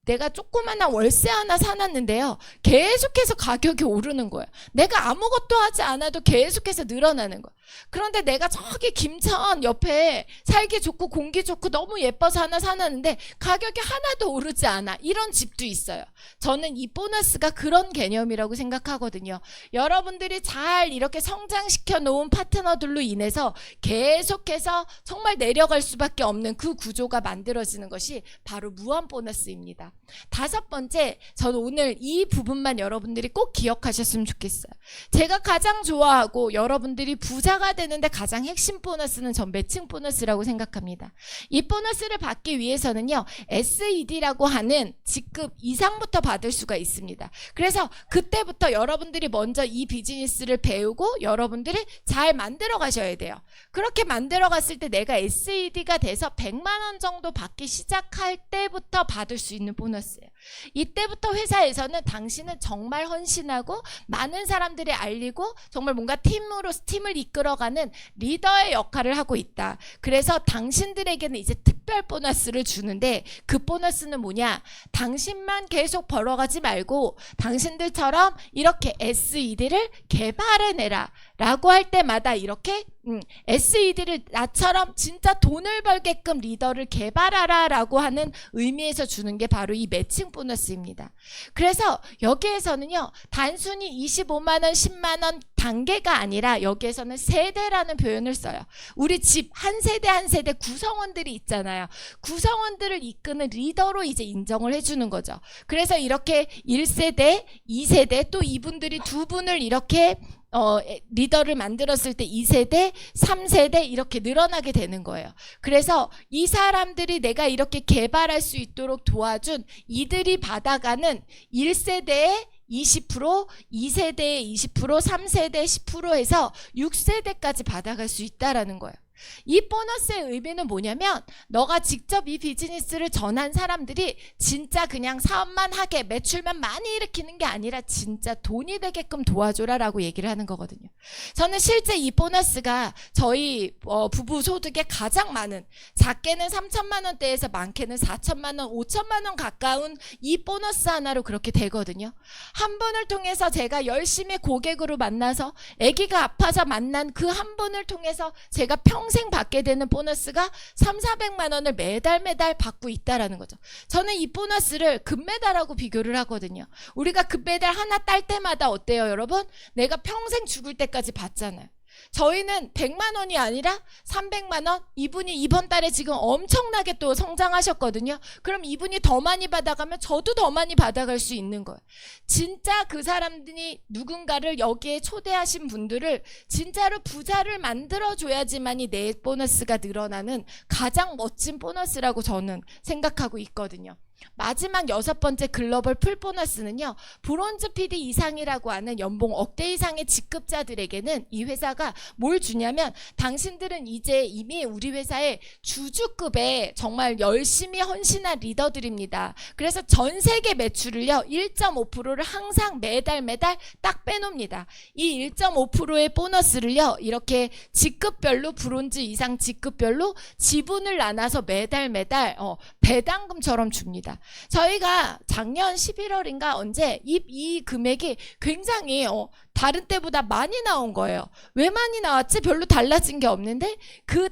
내가 조그마한 월세 하나 사놨는데요 계속해서 가격이 오르는 거예요. 내가 아무것도 하지 않아도 계속해서 늘어나는 거예요. 그런데 내가 저기 김천 옆에 살기 좋고 공기 좋고 너무 예뻐서 하나 사놨는데 가격이 하나도 오르지 않아. 이런 집도 있어요. 저는 이 보너스가 그런 개념이라고 생각하거든요. 여러분들이 잘 이렇게 성장시켜 놓은 파트너들로 인해서 계속해서 정말 내려갈 수밖에 없는 그 구조가 만들어지는 것이 바로 무한 보너스입니다. 다섯 번째, 저는 오늘 이 부분만 여러분들이 꼭 기억하셨으면 좋겠어요. 제가 가장 좋아하고 여러분들이 부자가 되는데 가장 핵심 보너스는 전 매칭 보너스라고 생각합니다. 이 보너스를 받기 위해서는요 SED라고 하는 직급 이상부터 받을 수가 있습니다. 그래서 그때부터 여러분들이 먼저 이 비즈니스를 배우고 여러분들이 잘 만들어 가셔야 돼요. 그렇게 만들어 갔을 때 내가 SED가 돼서 100만 원 정도 받기 시작할 때부터 받을 수 있는 보너스예요. 이때부터 회사에서는 당신은 정말 헌신하고 많은 사람들이 알리고 정말 뭔가 팀을 이끌어가는 리더의 역할을 하고 있다. 그래서 당신들에게는 이제 특별 보너스를 주는데 그 보너스는 뭐냐? 당신만 계속 벌어가지 말고 당신들처럼 이렇게 SED를 개발해내라 라고 할 때마다 이렇게 SED를 나처럼 진짜 돈을 벌게끔 리더를 개발하라 라고 하는 의미에서 주는 게 바로 이 매칭 보너스입니다. 그래서 여기에서는요 단순히 25만 원, 10만 원 단계가 아니라 여기에서는 세대라는 표현을 써요. 우리 집 한 세대 한 세대 구성원들이 있잖아요. 구성원들을 이끄는 리더로 이제 인정을 해주는 거죠. 그래서 이렇게 1세대, 2세대 또 이분들이 두 분을 이렇게 리더를 만들었을 때 2세대, 3세대 이렇게 늘어나게 되는 거예요. 그래서 이 사람들이 내가 이렇게 개발할 수 있도록 도와준 이들이 받아가는 1세대의 20%, 2세대의 20%, 3세대 10% 해서 6세대까지 받아갈 수 있다라는 거예요. 이 보너스의 의미는 뭐냐면 너가 직접 이 비즈니스를 전한 사람들이 진짜 그냥 사업만 하게 매출만 많이 일으키는 게 아니라 진짜 돈이 되게끔 도와줘라 라고 얘기를 하는 거거든요. 저는 실제 이 보너스가 저희 부부 소득에 가장 많은, 작게는 3천만 원대에서 많게는 4천만 원, 5천만 원 가까운 이 보너스 하나로 그렇게 되거든요. 한 분을 통해서 제가 열심히 고객으로 만나서 아기가 아파서 만난 그 한 분을 통해서 제가 평생 평생 받게 되는 보너스가 300~400만 원을 매달 받고 있다라는 거죠. 저는 이 보너스를 금메달하고 비교를 하거든요. 우리가 금메달 하나 딸 때마다 어때요, 여러분? 내가 평생 죽을 때까지 받잖아요. 저희는 100만 원이 아니라 300만 원, 이분이 이번 달에 지금 엄청나게 또 성장하셨거든요. 그럼 이분이 더 많이 받아가면 저도 더 많이 받아갈 수 있는 거예요. 진짜 그 사람들이 누군가를 여기에 초대하신 분들을 진짜로 부자를 만들어줘야지만이 내 보너스가 늘어나는 가장 멋진 보너스라고 저는 생각하고 있거든요. 마지막 6번째 글로벌 풀 보너스는요, 브론즈 PD 이상이라고 하는 연봉 억대 이상의 직급자들에게는 이 회사가 뭘 주냐면, 당신들은 이제 이미 우리 회사의 주주급의 정말 열심히 헌신한 리더들입니다. 그래서 전 세계 매출을요 1.5%를 항상 매달 딱 빼놓습니다. 이 1.5%의 보너스를요 이렇게 직급별로, 브론즈 이상 직급별로 지분을 나눠서 매달 배당금처럼 줍니다. 저희가 작년 11월인가 언제 이 금액이 굉장히 다른 때보다 많이 나온 거예요. 왜 많이 나왔지? 별로 달라진 게 없는데 그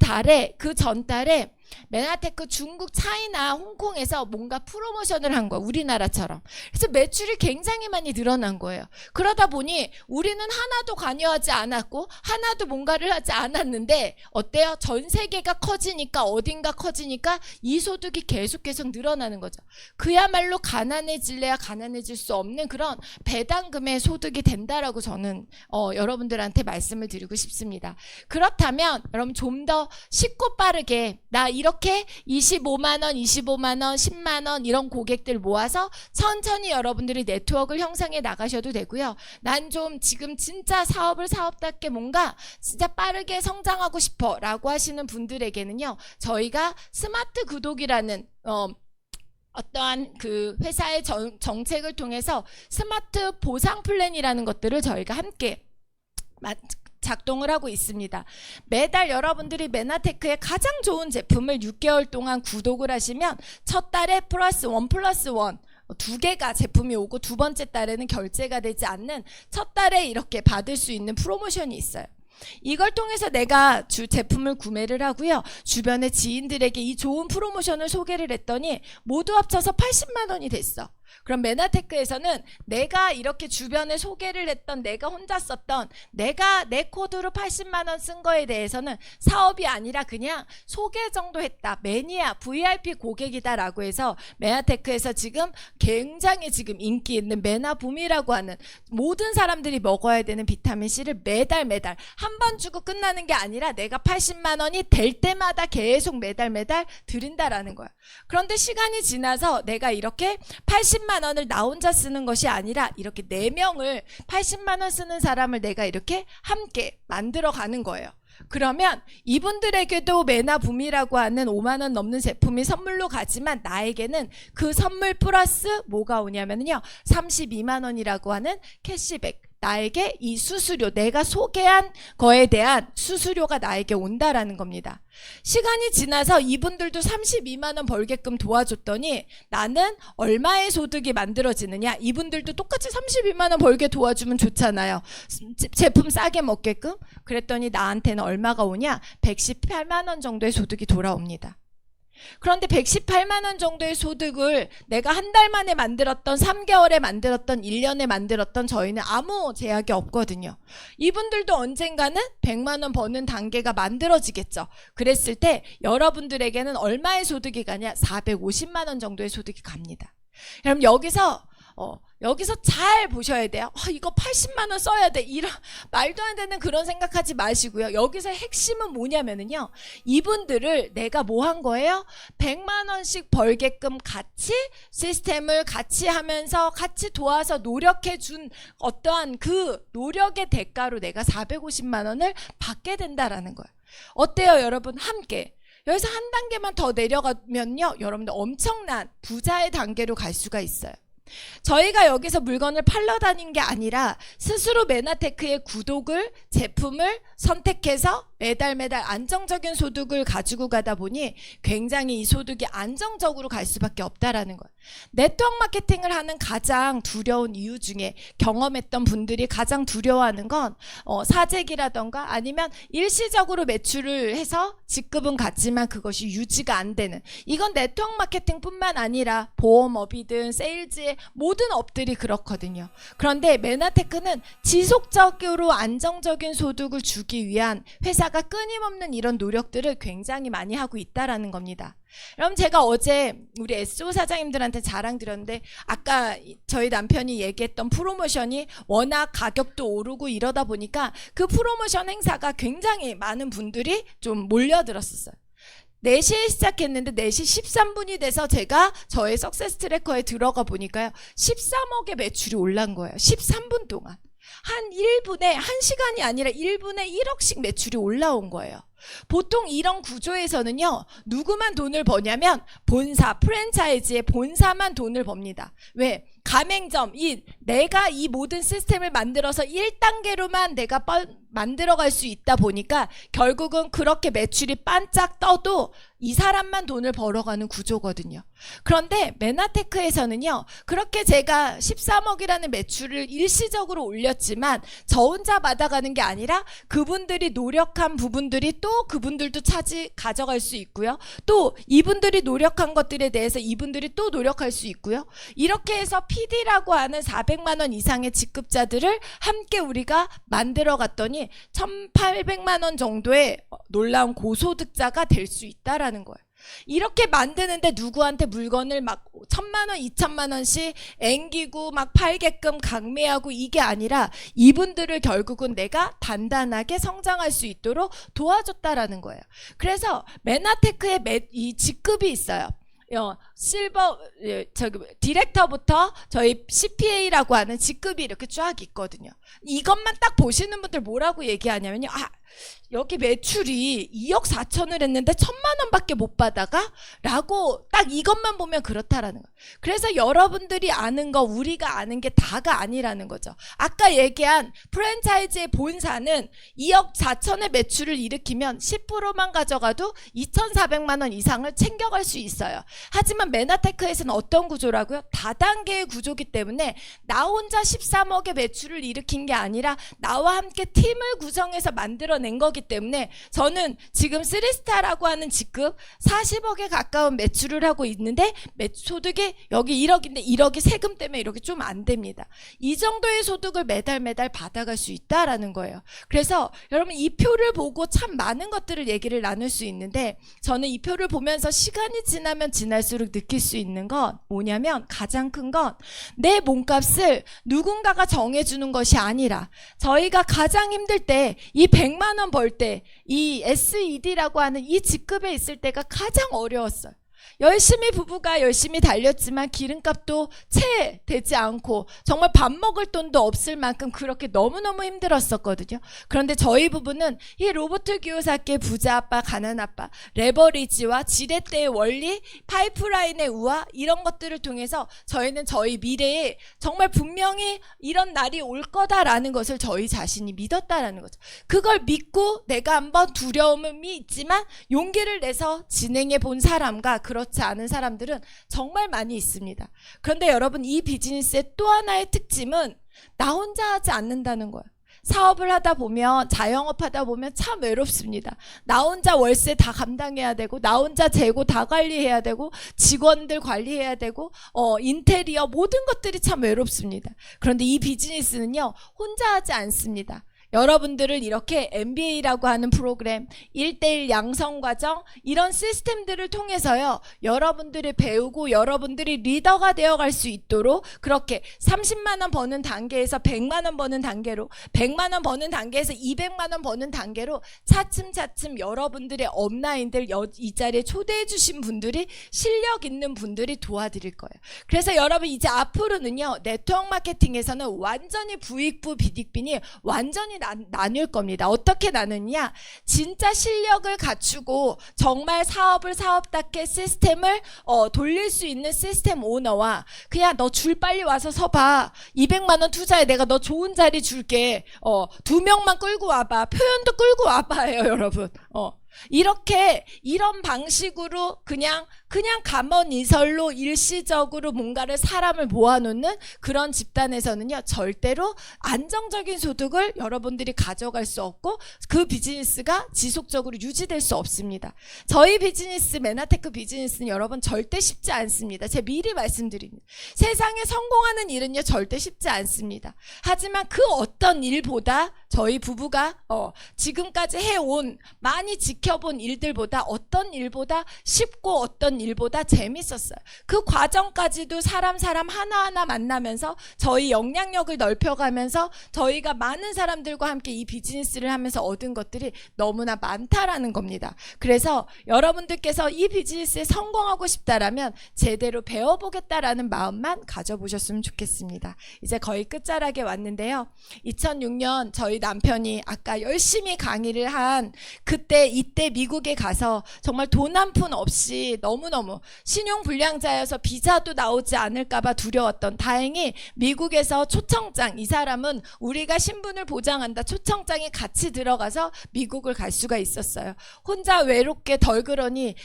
전달에 메나테크 중국, 차이나, 홍콩에서 뭔가 프로모션을 한 거야. 우리나라처럼. 그래서 매출이 굉장히 많이 늘어난 거예요. 그러다 보니 우리는 하나도 관여하지 않았고 하나도 뭔가를 하지 않았는데 어때요? 전 세계가 커지니까, 어딘가 커지니까 이 소득이 계속 늘어나는 거죠. 그야말로 가난해질래야 가난해질 수 없는 그런 배당금의 소득이 된다라고 저는 여러분들한테 말씀을 드리고 싶습니다. 그렇다면 여러분 좀 더 쉽고 빠르게, 나 이렇게 25만 원, 10만 원 이런 고객들 모아서 천천히 여러분들이 네트워크를 형성해 나가셔도 되고요. 난 좀 지금 진짜 사업답게 뭔가 진짜 빠르게 성장하고 싶어 라고 하시는 분들에게는요, 저희가 스마트 구독이라는 어떠한 그 회사의 정책을 통해서 스마트 보상 플랜이라는 것들을 저희가 함께 작동을 하고 있습니다. 매달 여러분들이 메나테크의 가장 좋은 제품을 6개월 동안 구독을 하시면 첫 달에 플러스 원 2개가 제품이 오고, 두 번째 달에는 결제가 되지 않는 첫 달에 이렇게 받을 수 있는 프로모션이 있어요. 이걸 통해서 내가 제품을 구매를 하고요, 주변의 지인들에게 이 좋은 프로모션을 소개를 했더니 모두 합쳐서 80만 원이 됐어. 그럼 메나테크에서는 내가 이렇게 주변에 소개를 했던, 내가 혼자 썼던, 내가 내 코드로 80만 원 쓴 거에 대해서는 사업이 아니라 그냥 소개 정도 했다, 매니아 VIP 고객이다 라고 해서 메나테크에서 지금 굉장히 지금 인기 있는 메나붐이라고 하는, 모든 사람들이 먹어야 되는 비타민C를 매달 한 번 주고 끝나는 게 아니라 내가 80만 원이 될 때마다 계속 매달 드린다라는 거야. 그런데 시간이 지나서 내가 이렇게 80만 원을 나 혼자 쓰는 것이 아니라 이렇게 4명을 80만 원 쓰는 사람을 내가 이렇게 함께 만들어 가는 거예요. 그러면 이분들에게도 메나붐이라고 하는 5만 원 넘는 제품이 선물로 가지만, 나에게는 그 선물 플러스 뭐가 오냐면요, 32만 원이라고 하는 캐시백, 나에게 이 수수료, 내가 소개한 거에 대한 수수료가 나에게 온다라는 겁니다. 시간이 지나서 이분들도 32만 원 벌게끔 도와줬더니 나는 얼마의 소득이 만들어지느냐, 이분들도 똑같이 32만 원 벌게 도와주면 좋잖아요. 제품 싸게 먹게끔. 그랬더니 나한테는 얼마가 오냐, 118만 원 정도의 소득이 돌아옵니다. 그런데 118만 원 정도의 소득을 내가 한 달 만에 만들었던, 3개월에 만들었던, 1년에 만들었던, 저희는 아무 제약이 없거든요. 이분들도 언젠가는 100만 원 버는 단계가 만들어지겠죠. 그랬을 때 여러분들에게는 얼마의 소득이 가냐, 450만 원 정도의 소득이 갑니다. 그럼 여기서 잘 보셔야 돼요. 이거 80만 원 써야 돼, 이런 말도 안 되는 그런 생각하지 마시고요. 여기서 핵심은 뭐냐면요, 이분들을 내가 뭐 한 거예요? 100만 원씩 벌게끔 같이 시스템을 같이 하면서 같이 도와서 노력해 준 어떠한 그 노력의 대가로 내가 450만 원을 받게 된다라는 거예요. 어때요, 여러분? 함께 여기서 한 단계만 더 내려가면요, 여러분들 엄청난 부자의 단계로 갈 수가 있어요. 저희가 여기서 물건을 팔러 다닌 게 아니라 스스로 메나테크의 구독을, 제품을 선택해서 매달 안정적인 소득을 가지고 가다 보니 굉장히 이 소득이 안정적으로 갈 수밖에 없다라는 거예요. 네트워크 마케팅을 하는 가장 두려운 이유 중에 경험했던 분들이 가장 두려워하는 건 사재기라던가 아니면 일시적으로 매출을 해서 직급은 같지만 그것이 유지가 안 되는, 이건 네트워크 마케팅뿐만 아니라 보험업이든 세일즈의 모든 업들이 그렇거든요. 그런데 메나테크는 지속적으로 안정적인 소득을 주기 위한 회사가 끊임없는 이런 노력들을 굉장히 많이 하고 있다라는 겁니다. 그럼 제가 어제 우리 SO 사장님들한테 자랑드렸는데, 아까 저희 남편이 얘기했던 프로모션이 워낙 가격도 오르고 이러다 보니까 그 프로모션 행사가 굉장히 많은 분들이 좀 몰려들었었어요. 4시에 시작했는데 4시 13분이 돼서 제가 저의 석세스 트래커에 들어가 보니까요, 13억의 매출이 올란 거예요. 13분 동안. 한 1분에, 1시간이 아니라 1분에 1억씩 매출이 올라온 거예요. 보통 이런 구조에서는요, 누구만 돈을 버냐면 본사, 프랜차이즈의 본사만 돈을 법니다. 왜? 가맹점, 내가 이 모든 시스템을 만들어서 1단계로만 내가 만들어갈 수 있다 보니까 결국은 그렇게 매출이 반짝 떠도 이 사람만 돈을 벌어가는 구조거든요. 그런데 메나테크에서는요, 그렇게 제가 13억이라는 매출을 일시적으로 올렸지만 저 혼자 받아가는 게 아니라 그분들이 노력한 부분들이 또 그분들도 가져갈 수 있고요. 또 이분들이 노력한 것들에 대해서 이분들이 또 노력할 수 있고요. 이렇게 해서 PD라고 하는 400만 원 이상의 직급자들을 함께 우리가 만들어 갔더니 1,800만 원 정도의 놀라운 고소득자가 될 수 있다라는 거예요. 이렇게 만드는데 누구한테 물건을 막 1,000만 원, 2,000만 원씩 앵기고 막 팔게끔 강매하고 이게 아니라 이분들을 결국은 내가 단단하게 성장할 수 있도록 도와줬다라는 거예요. 그래서 메나테크의 이 직급이 있어요. 실버, 디렉터부터 저희 CPA라고 하는 직급이 이렇게 쫙 있거든요. 이것만 딱 보시는 분들 뭐라고 얘기하냐면요, 여기 매출이 2억 4천을 했는데 1,000만 원밖에 못 받아가? 라고 딱 이것만 보면 그렇다라는 거예요. 그래서 여러분들이 아는 거, 우리가 아는 게 다가 아니라는 거죠. 아까 얘기한 프랜차이즈의 본사는 2억 4천의 매출을 일으키면 10%만 가져가도 2,400만 원 이상을 챙겨갈 수 있어요. 하지만 메나테크에서는 어떤 구조라고요? 다단계의 구조기 때문에 나 혼자 13억의 매출을 일으킨 게 아니라 나와 함께 팀을 구성해서 만들어낸 거기 때문에 저는 지금 3스타라고 하는 직급 40억에 가까운 매출을 하고 있는데 소득이 여기 1억인데 1억이 세금 때문에 이렇게 좀 안 됩니다. 이 정도의 소득을 매달 받아갈 수 있다라는 거예요. 그래서 여러분 이 표를 보고 참 많은 것들을 얘기를 나눌 수 있는데, 저는 이 표를 보면서 시간이 지나면 지날수록 느낄 수 있는 건 뭐냐면, 가장 큰 건 내 몸값을 누군가가 정해주는 것이 아니라 저희가 가장 힘들 때 이 100만 원 벌 때 이 SED라고 하는 이 직급에 있을 때가 가장 어려웠어요. 열심히 부부가 열심히 달렸지만 기름값도 채 되지 않고 정말 밥 먹을 돈도 없을 만큼 그렇게 너무너무 힘들었었거든요. 그런데 저희 부부는 이 로버트 기요사키의 부자 아빠 가난 아빠, 레버리지와 지렛대의 원리, 파이프라인의 우화, 이런 것들을 통해서 저희는 저희 미래에 정말 분명히 이런 날이 올 거다라는 것을 저희 자신이 믿었다라는 거죠. 그걸 믿고 내가 한번 두려움이 있지만 용기를 내서 진행해 본 사람과 그렇지 않은 사람들은 정말 많이 있습니다. 그런데 여러분, 이 비즈니스의 또 하나의 특징은 나 혼자 하지 않는다는 거예요. 사업을 하다 보면, 자영업 하다 보면 참 외롭습니다. 나 혼자 월세 다 감당해야 되고, 나 혼자 재고 다 관리해야 되고, 직원들 관리해야 되고, 인테리어 모든 것들이 참 외롭습니다. 그런데 이 비즈니스는요, 혼자 하지 않습니다. 여러분들을 이렇게 MBA라고 하는 프로그램, 1:1 양성과정, 이런 시스템들을 통해서요, 여러분들이 배우고 여러분들이 리더가 되어갈 수 있도록 그렇게 30만 원 버는 단계에서 100만 원 버는 단계로, 100만 원 버는 단계에서 200만 원 버는 단계로 차츰차츰 여러분들의 업라인들, 이 자리에 초대해 주신 분들이, 실력 있는 분들이 도와드릴 거예요. 그래서 여러분 이제 앞으로는요, 네트워크 마케팅에서는 완전히 부익부 비익빈이 완전히 나뉠 겁니다. 어떻게 나누냐? 진짜 실력을 갖추고 정말 사업을 사업답게 시스템을 돌릴 수 있는 시스템 오너와 그냥 너 줄 빨리 와서 서봐. 200만 원 투자해. 내가 너 좋은 자리 줄게. 2명만 끌고 와봐. 표현도 끌고 와봐요, 여러분. 이렇게 이런 방식으로 그냥 감언이설로 일시적으로 뭔가를 사람을 모아놓는 그런 집단에서는요, 절대로 안정적인 소득을 여러분들이 가져갈 수 없고 그 비즈니스가 지속적으로 유지될 수 없습니다. 저희 비즈니스, 메나테크 비즈니스는 여러분 절대 쉽지 않습니다. 제가 미리 말씀드립니다. 세상에 성공하는 일은요 절대 쉽지 않습니다. 하지만 그 어떤 일보다 저희 부부가 지금까지 해온 많이 지켜본 일들보다 어떤 일보다 쉽고 어떤 일보다 재밌었어요. 그 과정까지도 사람 하나하나 만나면서 저희 영향력을 넓혀가면서 저희가 많은 사람들과 함께 이 비즈니스를 하면서 얻은 것들이 너무나 많다라는 겁니다. 그래서 여러분들께서 이 비즈니스에 성공하고 싶다라면 제대로 배워보겠다라는 마음만 가져보셨으면 좋겠습니다. 이제 거의 끝자락에 왔는데요. 2006년 저희 남편이 아까 열심히 강의를 한 이때 미국에 가서 정말 돈 한 푼 없이 너무너무 신용불량자여서 비자도 나오지 않을까봐 두려웠던, 다행히 미국에서 초청장, 이 사람은 우리가 신분을 보장한다, 초청장에 같이 들어가서 미국을 갈 수가 있었어요. 혼자 외롭게 덜그러니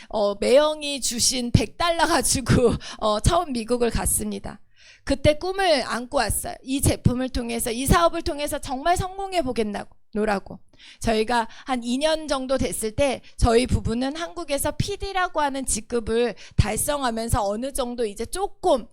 매형이 주신 $100 가지고 처음 미국을 갔습니다. 그때 꿈을 안고 왔어요. 이 제품을 통해서, 이 사업을 통해서 정말 성공해 보겠노라고. 저희가 한 2년 정도 됐을 때 저희 부부는 한국에서 PD라고 하는 직급을 달성하면서 어느 정도 이제 조금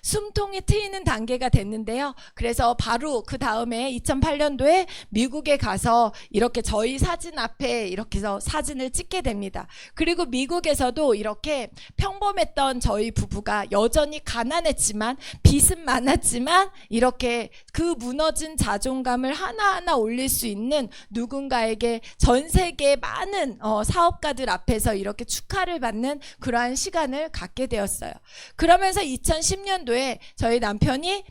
숨통이 트이는 단계가 됐는데요. 그래서 바로 그 다음에 2008년도에 미국에 가서 이렇게 저희 사진 앞에 이렇게 해서 사진을 찍게 됩니다. 그리고 미국에서도 이렇게 평범했던 저희 부부가 여전히 가난했지만 빚은 많았지만 이렇게 그 무너진 자존감을 하나하나 올릴 수 있는 누군가에게 전 세계의 많은 사업가들 앞에서 이렇게 축하를 받는 그러한 시간을 갖게 되었어요. 그러면서 2010년도에 저희 남편이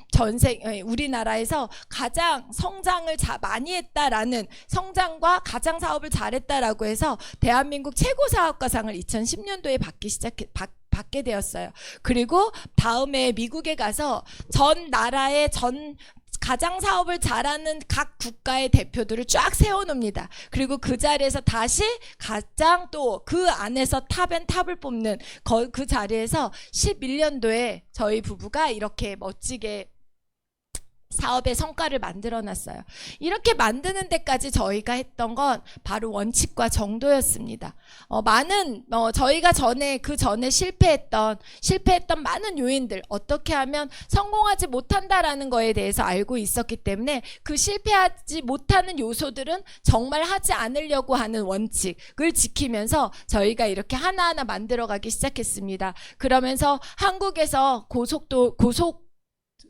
우리나라에서 가장 성장을 많이 했다라는, 성장과 가장 사업을 잘했다라고 해서 대한민국 최고 사업가상을 2010년도에 받게 되었어요. 그리고 다음에 미국에 가서 전 나라의 가장 사업을 잘하는 각 국가의 대표들을 쫙 세워놓습니다. 그리고 그 자리에서 다시 가장 또 그 안에서 탑앤탑을 뽑는 그 자리에서 11년도에 저희 부부가 이렇게 멋지게 사업의 성과를 만들어 놨어요. 이렇게 만드는 데까지 저희가 했던 건 바로 원칙과 정도였습니다. 저희가 그 전에 실패했던 많은 요인들, 어떻게 하면 성공하지 못한다라는 거에 대해서 알고 있었기 때문에 그 실패하지 못하는 요소들은 정말 하지 않으려고 하는 원칙을 지키면서 저희가 이렇게 하나하나 만들어가기 시작했습니다. 그러면서 한국에서 고속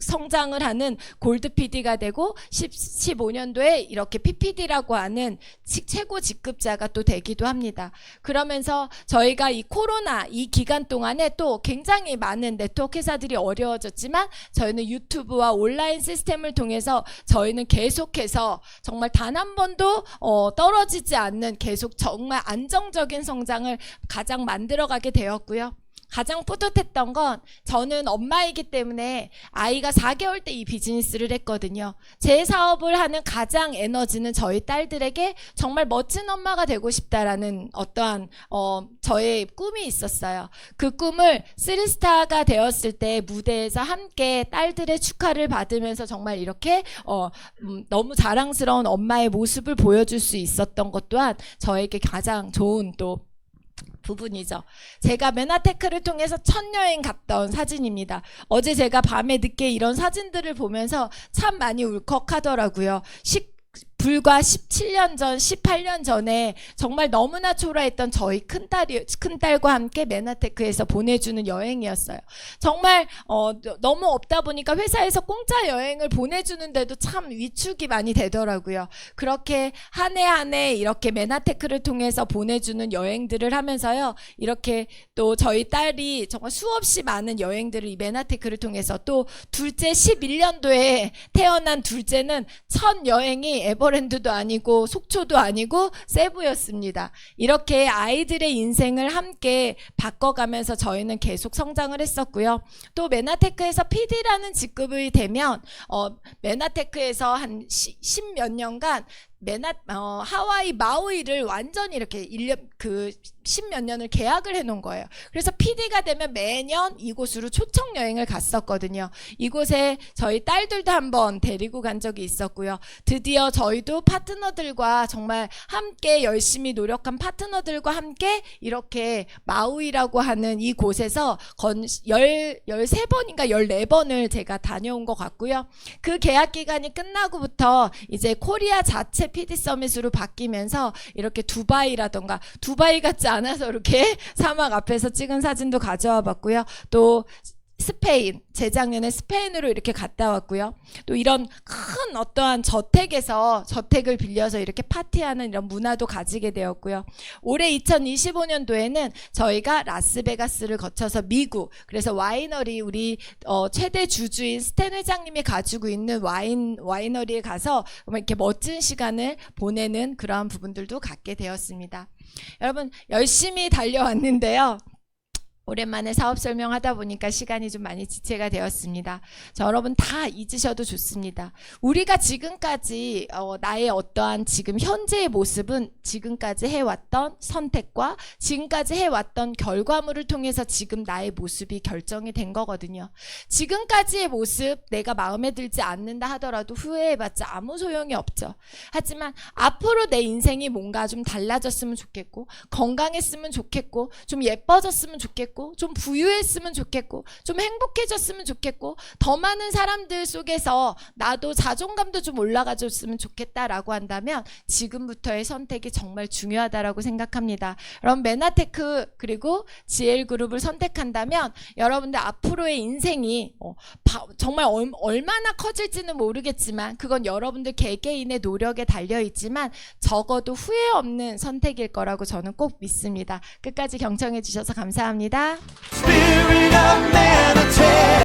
성장을 하는 골드 PD가 되고 15년도에 이렇게 PPD라고 하는 최고 직급자가 또 되기도 합니다. 그러면서 저희가 이 코로나 이 기간 동안에 또 굉장히 많은 네트워크 회사들이 어려워졌지만 저희는 유튜브와 온라인 시스템을 통해서 저희는 계속해서 정말 단 한 번도 떨어지지 않는 계속 정말 안정적인 성장을 가장 만들어가게 되었고요. 가장 뿌듯했던 건 저는 엄마이기 때문에 아이가 4개월 때 이 비즈니스를 했거든요. 제 사업을 하는 가장 에너지는 저희 딸들에게 정말 멋진 엄마가 되고 싶다라는 어떠한 저의 꿈이 있었어요. 그 꿈을 3스타가 되었을 때 무대에서 함께 딸들의 축하를 받으면서 정말 이렇게 너무 자랑스러운 엄마의 모습을 보여줄 수 있었던 것 또한 저에게 가장 좋은 또 부분이죠. 제가 메나테크를 통해서 첫 여행 갔던 사진입니다. 어제 제가 밤에 늦게 이런 사진들을 보면서 참 많이 울컥하더라고요. 불과 17년 전, 18년 전에 정말 너무나 초라했던 저희 큰딸과 함께 메나테크에서 보내주는 여행이었어요. 정말 너무 없다 보니까 회사에서 공짜 여행을 보내주는데도 참 위축이 많이 되더라고요. 그렇게 한 해 한 해 이렇게 메나테크를 통해서 보내주는 여행들을 하면서요, 이렇게 또 저희 딸이 정말 수없이 많은 여행들을 이 메나테크를 통해서, 또 둘째 11년도에 태어난 둘째는 첫 여행이 에버랜드도 아니고 속초도 아니고 세부였습니다. 이렇게 아이들의 인생을 함께 바꿔가면서 저희는 계속 성장을 했었고요. 또 메나테크에서 PD라는 직급이 되면 메나테크에서 한 10몇 년간 하와이 마우이를 완전히 이렇게 10몇 년을 계약을 해놓은 거예요. 그래서 PD가 되면 매년 이곳으로 초청 여행을 갔었거든요. 이곳에 저희 딸들도 한번 데리고 간 적이 있었고요. 드디어 저희도 파트너들과 정말 함께 열심히 노력한 파트너들과 함께 이렇게 마우이라고 하는 이 곳에서 13번인가 14번을 제가 다녀온 것 같고요. 그 계약 기간이 끝나고부터 이제 코리아 자체 PD 서밋으로 바뀌면서 이렇게 두바이라던가, 두바이 같지 않아서 이렇게 사막 앞에서 찍은 사진도 가져와 봤고요. 또 스페인, 재작년에 스페인으로 이렇게 갔다 왔고요. 또 이런 큰 어떠한 저택을 빌려서 이렇게 파티하는 이런 문화도 가지게 되었고요. 올해 2025년도에는 저희가 라스베가스를 거쳐서 미국, 그래서 와이너리, 우리 최대 주주인 스탠 회장님이 가지고 있는 와이너리에 가서 이렇게 멋진 시간을 보내는 그러한 부분들도 갖게 되었습니다. 여러분, 열심히 달려왔는데요. 오랜만에 사업 설명하다 보니까 시간이 좀 많이 지체가 되었습니다. 여러분 다 잊으셔도 좋습니다. 우리가 지금까지 나의 어떠한 지금 현재의 모습은 지금까지 해왔던 선택과 지금까지 해왔던 결과물을 통해서 지금 나의 모습이 결정이 된 거거든요. 지금까지의 모습 내가 마음에 들지 않는다 하더라도 후회해봤자 아무 소용이 없죠. 하지만 앞으로 내 인생이 뭔가 좀 달라졌으면 좋겠고, 건강했으면 좋겠고, 좀 예뻐졌으면 좋겠고, 좀 부유했으면 좋겠고, 좀 행복해졌으면 좋겠고, 더 많은 사람들 속에서 나도 자존감도 좀 올라가줬으면 좋겠다라고 한다면 지금부터의 선택이 정말 중요하다라고 생각합니다. 여러분, 메나테크 그리고 GL그룹을 선택한다면 여러분들 앞으로의 인생이 정말 얼마나 커질지는 모르겠지만 그건 여러분들 개개인의 노력에 달려있지만 적어도 후회 없는 선택일 거라고 저는 꼭 믿습니다. 끝까지 경청해 주셔서 감사합니다. Spirit of Manatee.